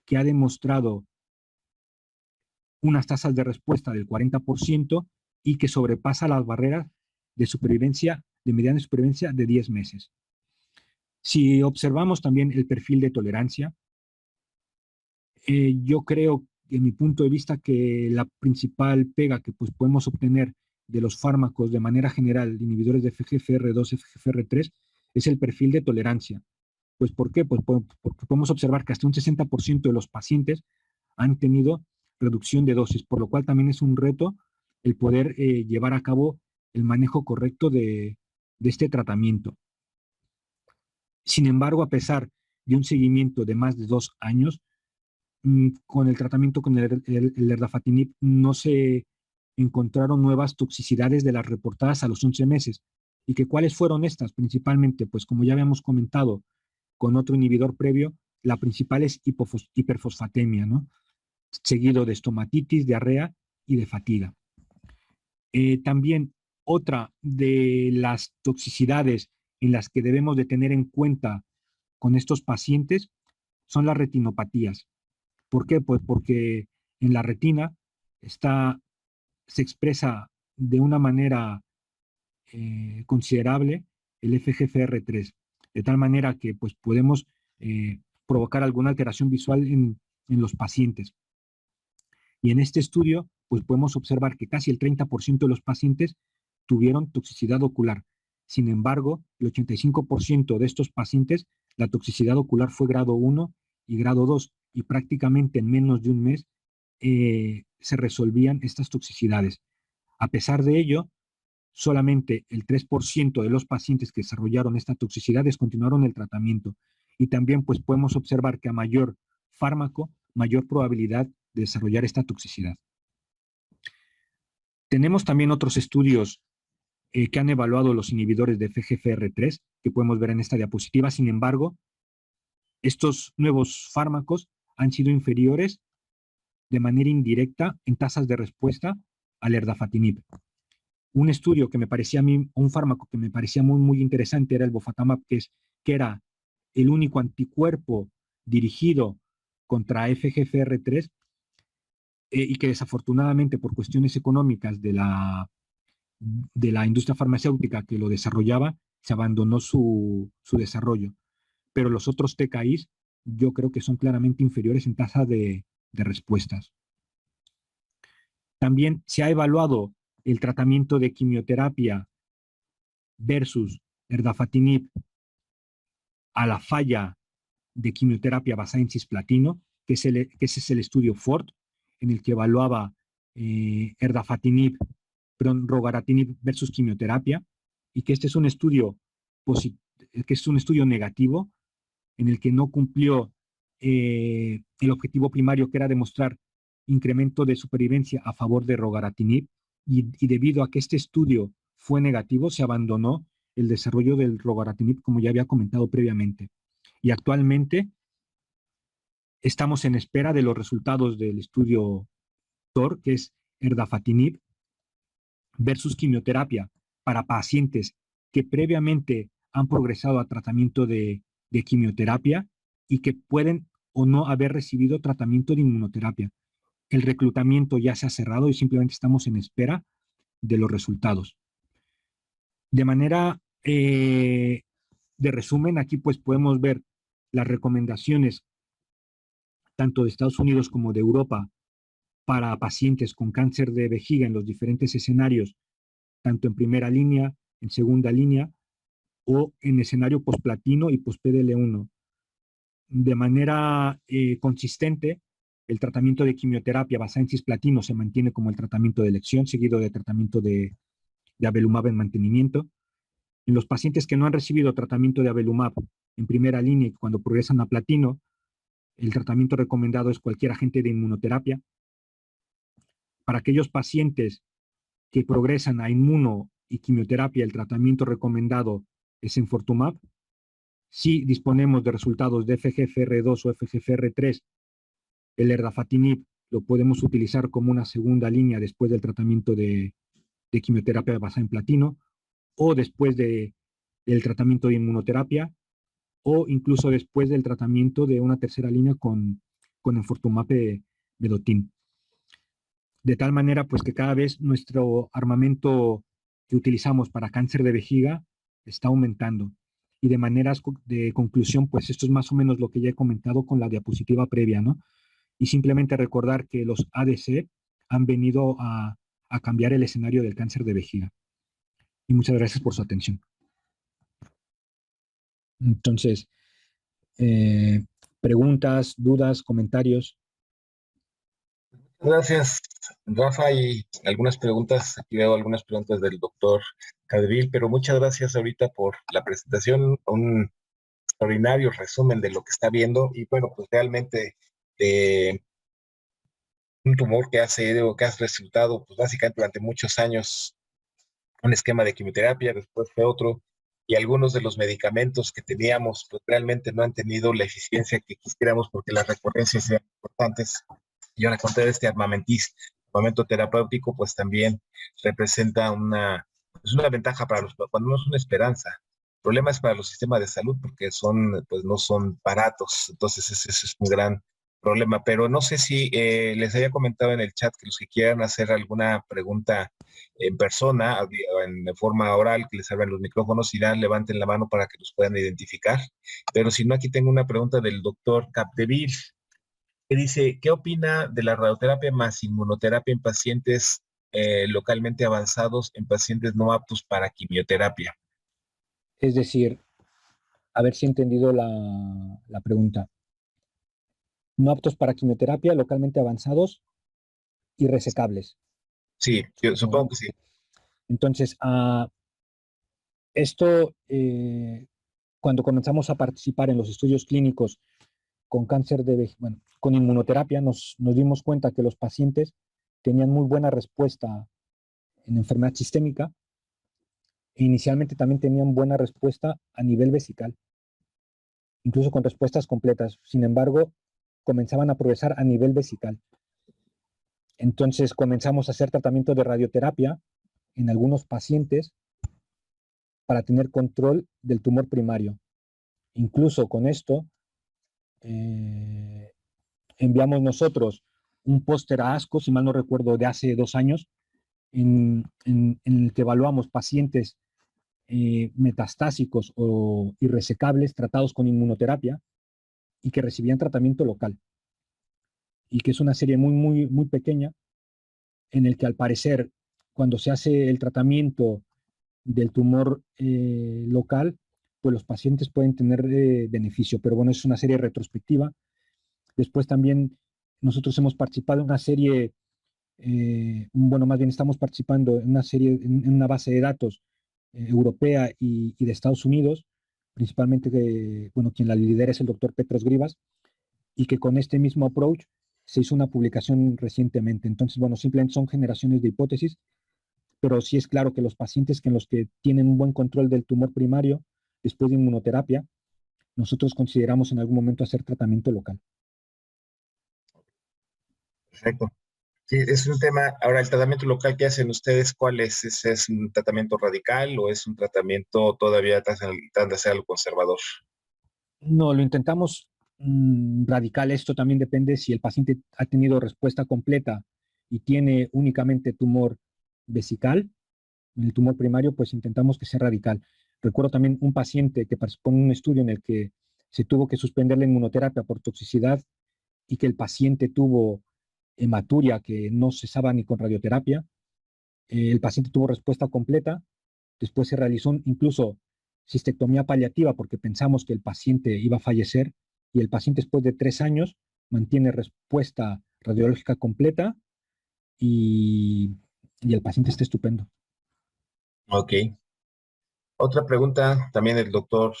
que ha demostrado unas tasas de respuesta del 40% y que sobrepasa las barreras de supervivencia, de mediana supervivencia de 10 meses. Si observamos también el perfil de tolerancia, yo creo, en mi punto de vista, que la principal pega que pues, podemos obtener de los fármacos de manera general, inhibidores de FGFR2, FGFR3, es el perfil de tolerancia. Pues, ¿por qué? Pues porque podemos observar que hasta un 60% de los pacientes han tenido reducción de dosis, por lo cual también es un reto el poder llevar a cabo el manejo correcto de este tratamiento. Sin embargo, a pesar de un seguimiento de más de 2 años, con el tratamiento con el erdafatinib no se encontraron nuevas toxicidades de las reportadas a los 11 meses. ¿Y que cuáles fueron estas? Principalmente, pues como ya habíamos comentado con otro inhibidor previo, la principal es hiperfosfatemia, ¿no? Seguido de estomatitis, diarrea y de fatiga. También otra de las toxicidades en las que debemos de tener en cuenta con estos pacientes son las retinopatías. ¿Por qué? Pues porque en la retina se expresa de una manera considerable el FGFR3, de tal manera que pues, podemos provocar alguna alteración visual en los pacientes. Y en este estudio, pues podemos observar que casi el 30% de los pacientes tuvieron toxicidad ocular. Sin embargo, el 85% de estos pacientes, la toxicidad ocular fue grado 1 y grado 2, y prácticamente en menos de un mes se resolvían estas toxicidades. A pesar de ello, solamente el 3% de los pacientes que desarrollaron esta toxicidad descontinuaron el tratamiento. Y también pues podemos observar que a mayor fármaco, mayor probabilidad de desarrollar esta toxicidad. Tenemos también otros estudios que han evaluado los inhibidores de FGFR3, que podemos ver en esta diapositiva. Sin embargo, estos nuevos fármacos han sido inferiores de manera indirecta en tasas de respuesta al erdafatinib. Un estudio que me parecía a mí, un fármaco que me parecía muy interesante era el bofatamab, que era el único anticuerpo dirigido contra FGFR3 y que desafortunadamente por cuestiones económicas de la industria farmacéutica que lo desarrollaba, se abandonó su desarrollo. Pero los otros TKIs yo creo que son claramente inferiores en tasa de respuestas. También se ha evaluado el tratamiento de quimioterapia versus erdafatinib a la falla de quimioterapia basada en cisplatino, que ese es el estudio FORT, en el que evaluaba rogaratinib versus quimioterapia, y que este es un estudio negativo, en el que no cumplió el objetivo primario, que era demostrar incremento de supervivencia a favor de rogaratinib, y debido a que este estudio fue negativo, se abandonó el desarrollo del rogaratinib, como ya había comentado previamente. Y actualmente estamos en espera de los resultados del estudio TOR, que es erdafatinib versus quimioterapia para pacientes que previamente han progresado a tratamiento de quimioterapia y que pueden o no haber recibido tratamiento de inmunoterapia. El reclutamiento ya se ha cerrado y simplemente estamos en espera de los resultados. De manera de resumen, aquí pues podemos ver las recomendaciones tanto de Estados Unidos como de Europa para pacientes con cáncer de vejiga en los diferentes escenarios, tanto en primera línea, en segunda línea o en escenario posplatino y post-PDL1. De manera consistente, el tratamiento de quimioterapia basada en cisplatino se mantiene como el tratamiento de elección, seguido de tratamiento de avelumab en mantenimiento. En los pacientes que no han recibido tratamiento de avelumab en primera línea y cuando progresan a platino, el tratamiento recomendado es cualquier agente de inmunoterapia. Para aquellos pacientes que progresan a inmuno y quimioterapia, el tratamiento recomendado es enfortumab. Si disponemos de resultados de FGFR2 o FGFR3, el erdafitinib lo podemos utilizar como una segunda línea después del tratamiento de quimioterapia basada en platino o después del tratamiento de inmunoterapia o incluso después del tratamiento de una tercera línea con enfortumab vedotin. De tal manera pues que cada vez nuestro armamento que utilizamos para cáncer de vejiga está aumentando. Y de maneras de conclusión, pues esto es más o menos lo que ya he comentado con la diapositiva previa, ¿no? Y simplemente recordar que los ADC han venido a cambiar el escenario del cáncer de vejiga. Y muchas gracias por su atención. Entonces, preguntas, dudas, comentarios. Gracias, Rafa, y algunas preguntas, aquí veo algunas preguntas del doctor Cadevil, pero muchas gracias ahorita por la presentación, un extraordinario resumen de lo que está viendo y bueno, pues realmente de un tumor que has resultado pues básicamente durante muchos años un esquema de quimioterapia, después fue otro, y algunos de los medicamentos que teníamos pues realmente no han tenido la eficiencia que quisiéramos porque las recurrencias eran importantes. Y ahora con todo este armamento terapéutico, pues también representa pues una ventaja para cuando no es una esperanza. El problema es para los sistemas de salud porque pues no son baratos, entonces ese es un gran problema. Pero no sé si les había comentado en el chat que los que quieran hacer alguna pregunta en persona, en forma oral, que les abran los micrófonos y levanten la mano para que los puedan identificar. Pero si no, aquí tengo una pregunta del doctor Capdeville que dice, ¿qué opina de la radioterapia más inmunoterapia en pacientes localmente avanzados, en pacientes no aptos para quimioterapia? Es decir, a ver si he entendido la pregunta. No aptos para quimioterapia, localmente avanzados y resecables. Sí, yo supongo que sí. Entonces, esto, cuando comenzamos a participar en los estudios clínicos con cáncer con inmunoterapia, nos dimos cuenta que los pacientes tenían muy buena respuesta en enfermedad sistémica e inicialmente también tenían buena respuesta a nivel vesical, incluso con respuestas completas. Sin embargo, comenzaban a progresar a nivel vesical. Entonces comenzamos a hacer tratamiento de radioterapia en algunos pacientes para tener control del tumor primario. Incluso con esto, enviamos nosotros un póster a ASCO, si mal no recuerdo, de hace 2 años, en el que evaluamos pacientes metastásicos o irresecables tratados con inmunoterapia y que recibían tratamiento local. Y que es una serie muy pequeña en el que al parecer cuando se hace el tratamiento del tumor local, pues los pacientes pueden tener beneficio. Pero bueno, es una serie retrospectiva. Después también nosotros hemos participado en una serie, más bien estamos participando en una serie, en una base de datos europea y de Estados Unidos, principalmente quien la lidera es el doctor Petros Grivas, y que con este mismo approach se hizo una publicación recientemente. Entonces, bueno, simplemente son generaciones de hipótesis, pero sí es claro que los pacientes en los que tienen un buen control del tumor primario después de inmunoterapia, nosotros consideramos en algún momento hacer tratamiento local. Perfecto. Sí, es un tema. Ahora, el tratamiento local que hacen ustedes, ¿cuál es? ¿Es un tratamiento radical o es un tratamiento todavía tratando de ser algo conservador? No, lo intentamos radical. Esto también depende si el paciente ha tenido respuesta completa y tiene únicamente tumor vesical, en el tumor primario, pues intentamos que sea radical. Recuerdo también un paciente que participó en un estudio en el que se tuvo que suspender la inmunoterapia por toxicidad y que el paciente tuvo hematuria que no cesaba ni con radioterapia. El paciente tuvo respuesta completa. Después se realizó incluso cistectomía paliativa porque pensamos que el paciente iba a fallecer y el paciente después de 3 años mantiene respuesta radiológica completa y, y el paciente está estupendo. Ok. Otra pregunta también del doctor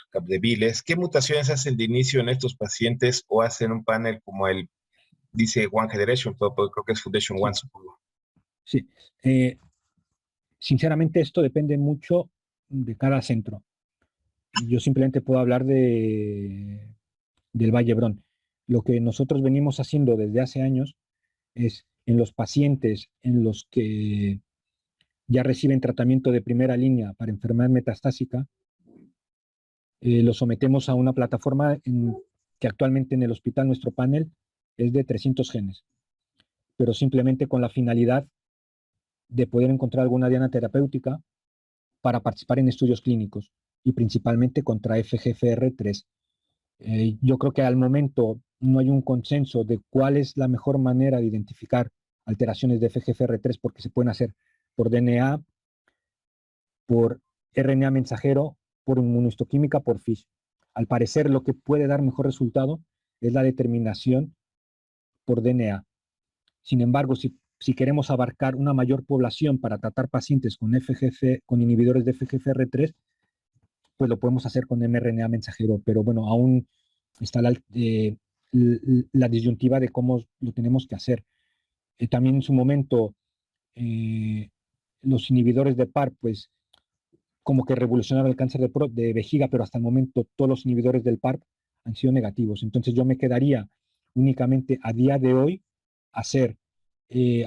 Capdeviles. ¿Qué mutaciones hacen de inicio en estos pacientes o hacen un panel como el, dice One Generation, pero creo que es Foundation One, Sí, supongo? sí. Sinceramente, esto depende mucho de cada centro. Yo simplemente puedo hablar del Valle Brón. Lo que nosotros venimos haciendo desde hace años es en los pacientes en los que ya reciben tratamiento de primera línea para enfermedad metastásica, lo sometemos a una plataforma que actualmente en el hospital nuestro panel es de 300 genes, pero simplemente con la finalidad de poder encontrar alguna diana terapéutica para participar en estudios clínicos y principalmente contra FGFR3. Yo creo que al momento no hay un consenso de cuál es la mejor manera de identificar alteraciones de FGFR3 porque se pueden hacer por DNA, por RNA mensajero, por inmunohistoquímica, por FISH. Al parecer, lo que puede dar mejor resultado es la determinación por DNA. Sin embargo, si queremos abarcar una mayor población para tratar pacientes con con inhibidores de FGFR3, pues lo podemos hacer con mRNA mensajero, pero bueno, aún está la disyuntiva de cómo lo tenemos que hacer. También en su momento, eh, los inhibidores de PAR, pues como que revolucionaron el cáncer de vejiga, pero hasta el momento todos los inhibidores del PARP han sido negativos. Entonces yo me quedaría únicamente a día de hoy hacer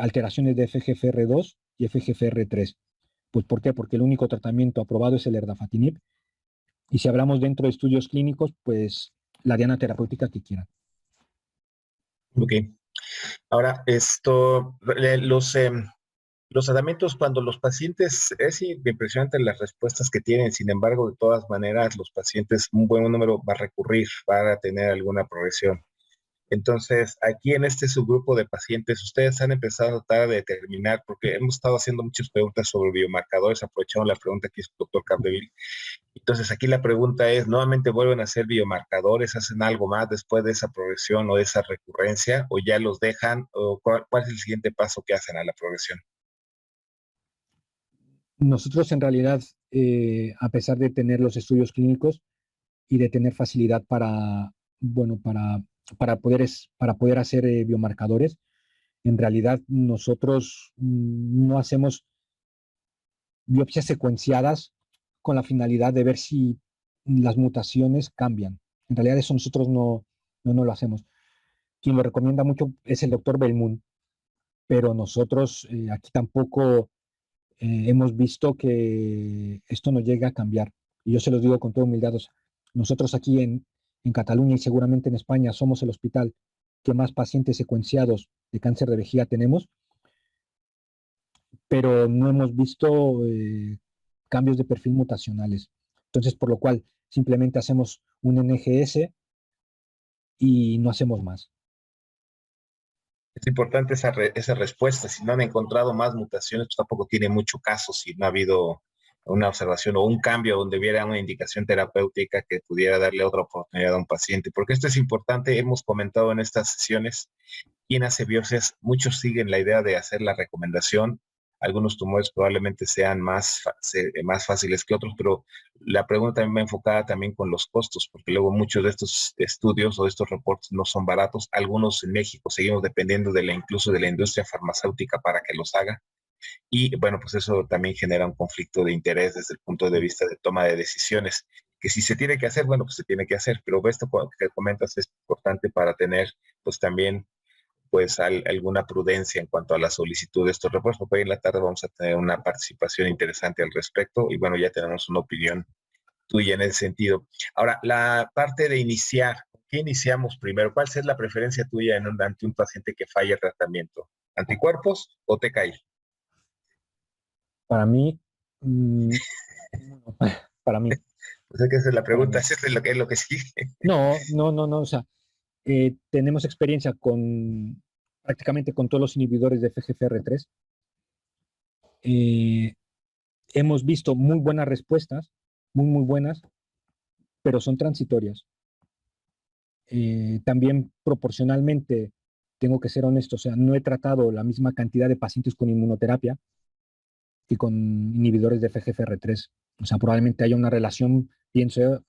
alteraciones de FGFR2 y FGFR3. Pues ¿por qué? Porque el único tratamiento aprobado es el erdafitinib. Y si hablamos dentro de estudios clínicos, pues la diana terapéutica que quieran. Ok. Ahora, los tratamientos cuando los pacientes, es impresionante las respuestas que tienen, sin embargo, de todas maneras, los pacientes, un buen número va a recurrir para tener alguna progresión. Entonces, aquí en este subgrupo de pacientes, ustedes han empezado a tratar de determinar, porque hemos estado haciendo muchas preguntas sobre biomarcadores, aprovechando la pregunta que hizo el doctor Capdeville. Entonces, aquí la pregunta es, ¿nuevamente vuelven a hacer biomarcadores? ¿Hacen algo más después de esa progresión o de esa recurrencia? ¿O ya los dejan? ¿O cuál es el siguiente paso que hacen a la progresión? Nosotros en realidad, a pesar de tener los estudios clínicos y de tener facilidad bueno, para poder hacer biomarcadores, en realidad nosotros no hacemos biopsias secuenciadas con la finalidad de ver si las mutaciones cambian. En realidad eso nosotros no lo hacemos. Quien lo recomienda mucho es el doctor Belmont, pero nosotros aquí tampoco hemos visto que esto no llega a cambiar. Y yo se los digo con toda humildad. Nosotros aquí en Cataluña y seguramente en España somos el hospital que más pacientes secuenciados de cáncer de vejiga tenemos, pero no hemos visto cambios de perfil mutacionales. Entonces, por lo cual simplemente hacemos un NGS y no hacemos más. Es importante esa respuesta. Si no han encontrado más mutaciones, pues tampoco tiene mucho caso si no ha habido una observación o un cambio donde hubiera una indicación terapéutica que pudiera darle otra oportunidad a un paciente. Porque esto es importante, hemos comentado en estas sesiones, quien hace biopsias, muchos siguen la idea de hacer la recomendación. Algunos tumores probablemente sean más fáciles que otros, pero la pregunta también va enfocada también con los costos, porque luego muchos de estos estudios o de estos reportes no son baratos. Algunos en México seguimos dependiendo incluso de la industria farmacéutica para que los haga. Y bueno, pues eso también genera un conflicto de interés desde el punto de vista de toma de decisiones, que si se tiene que hacer, bueno, pues se tiene que hacer, pero esto que comentas es importante para tener pues también pues alguna prudencia en cuanto a la solicitud de estos refuerzos, porque hoy en la tarde vamos a tener una participación interesante al respecto y bueno, ya tenemos una opinión tuya en ese sentido. Ahora, la parte de iniciar, ¿qué iniciamos primero? ¿Cuál es la preferencia tuya ante un paciente que falla el tratamiento? ¿Anticuerpos o TKI? Para mí, para mí. Pues es que esa es la pregunta, Para mí. eso es lo que sigue. No, no, no, no, o sea, tenemos experiencia con prácticamente con todos los inhibidores de FGFR3. Eh, hemos visto muy buenas respuestas, muy, muy buenas, pero son transitorias. También proporcionalmente, tengo que ser honesto, o sea, no he tratado la misma cantidad de pacientes con inmunoterapia que con inhibidores de FGFR3. O sea, probablemente haya una relación, pienso,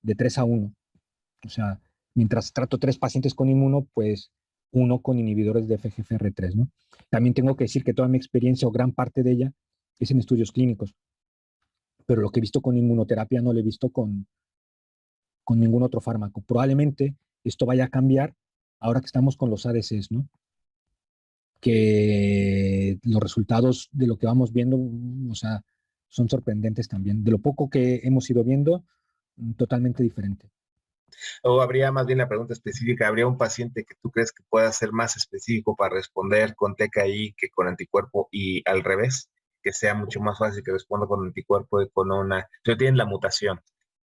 de 3-1. O sea, mientras trato 3 pacientes con inmuno, pues 1 con inhibidores de FGFR3, ¿no? También tengo que decir que toda mi experiencia o gran parte de ella es en estudios clínicos, pero lo que he visto con inmunoterapia no lo he visto con ningún otro fármaco. Probablemente esto vaya a cambiar ahora que estamos con los ADCs, ¿no? Que los resultados de lo que vamos viendo, o sea, son sorprendentes también. De lo poco que hemos ido viendo, totalmente diferente. O habría más bien la pregunta específica, ¿habría un paciente que tú crees que pueda ser más específico para responder con TKI que con anticuerpo y al revés? Que sea mucho más fácil que responda con anticuerpo y con una... Pero tienen la mutación.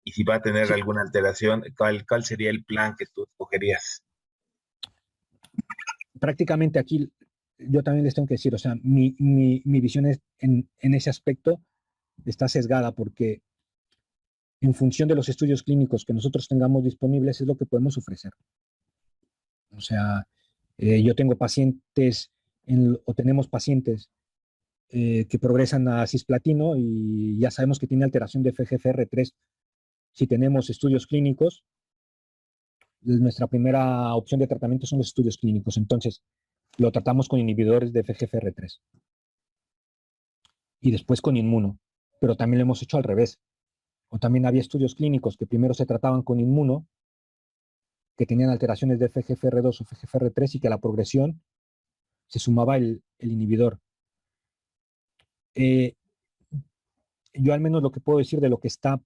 Y si va a tener Sí, alguna alteración, ¿cuál sería el plan que tú escogerías? prácticamente aquí yo también les tengo que decir, o sea, mi visión es en ese aspecto está sesgada porque en función de los estudios clínicos que nosotros tengamos disponibles es lo que podemos ofrecer. O sea, yo tengo pacientes o tenemos pacientes que progresan a cisplatino y ya sabemos que tiene alteración de FGFR3. Si tenemos estudios clínicos, nuestra primera opción de tratamiento son los estudios clínicos. Entonces, lo tratamos con inhibidores de FGFR3 y después con inmuno. Pero también lo hemos hecho al revés. O también había estudios clínicos que primero se trataban con inmuno, que tenían alteraciones de FGFR2 o FGFR3 y que a la progresión se sumaba el inhibidor. Eh, yo al menos lo que puedo decir de lo que está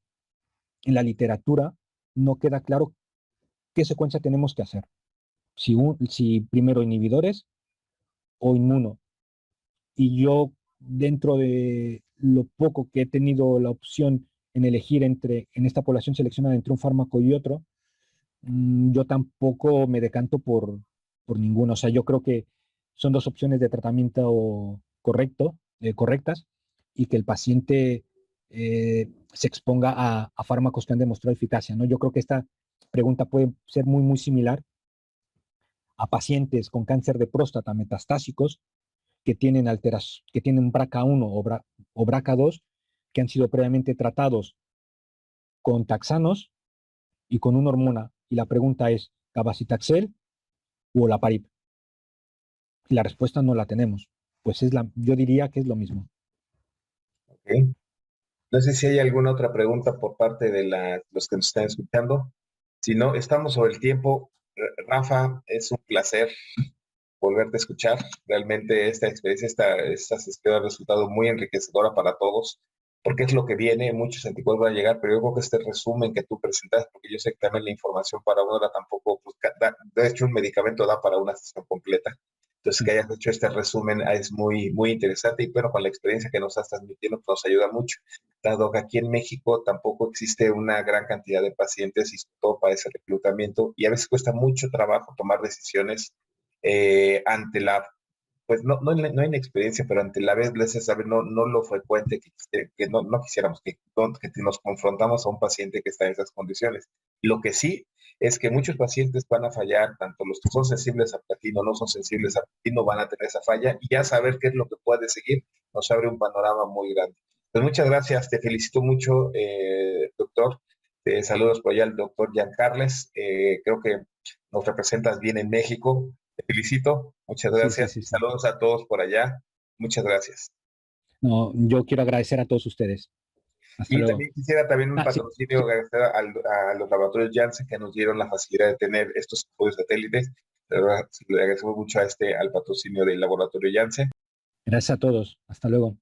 en la literatura, no queda claro qué secuencia tenemos que hacer. Si primero inhibidores o inmuno. Y yo, dentro de lo poco que he tenido la opción en elegir en esta población seleccionada entre un fármaco y otro, yo tampoco me decanto por ninguno. O sea, yo creo que son 2 opciones de tratamiento correctas y que el paciente se exponga a fármacos que han demostrado eficacia, ¿no? Yo creo que esta pregunta puede ser muy, muy similar a pacientes con cáncer de próstata metastásicos que tienen BRCA1 o BRCA2, que han sido previamente tratados con taxanos y con una hormona. Y la pregunta es, ¿cabazitaxel o olaparib? Y la respuesta no la tenemos. Pues yo diría que es lo mismo. Okay. No sé si hay alguna otra pregunta por parte de los que nos están escuchando. Si no, estamos sobre el tiempo. Rafa, es un placer volverte a escuchar. Realmente esta experiencia, esta sesión ha resultado muy enriquecedora para todos, porque es lo que viene, muchos anticuerpos van a llegar, pero yo creo que este resumen que tú presentas, porque yo sé que también la información para una hora tampoco, pues, de hecho un medicamento da para una sesión completa. Entonces, que hayas hecho este resumen es muy, muy interesante y bueno, con la experiencia que nos estás transmitiendo, pues nos ayuda mucho, dado que aquí en México tampoco existe una gran cantidad de pacientes y todo para ese reclutamiento y a veces cuesta mucho trabajo tomar decisiones ante la, pues no inexperiencia, pero ante la vez, ¿sabes? No lo frecuente que no quisiéramos, que nos confrontamos a un paciente que está en esas condiciones. Lo que sí es que muchos pacientes van a fallar, tanto los que son sensibles a platino, no son sensibles a platino, van a tener esa falla y ya saber qué es lo que puede seguir nos abre un panorama muy grande. Pues muchas gracias, te felicito mucho, doctor. Saludos por allá al doctor Jan Carles. Creo que nos representas bien en México. Te felicito, muchas Sí, sí, gracias. sí, sí. Saludos a todos por allá. Muchas gracias. No, yo quiero agradecer a todos ustedes. Hasta Y luego. también quisiera también un Ah, sí, patrocinio sí. agradecer a los laboratorios Janssen que nos dieron la facilidad de tener estos estudios satélites. De verdad, le agradecemos mucho al patrocinio del laboratorio Janssen. Gracias a todos. Hasta luego.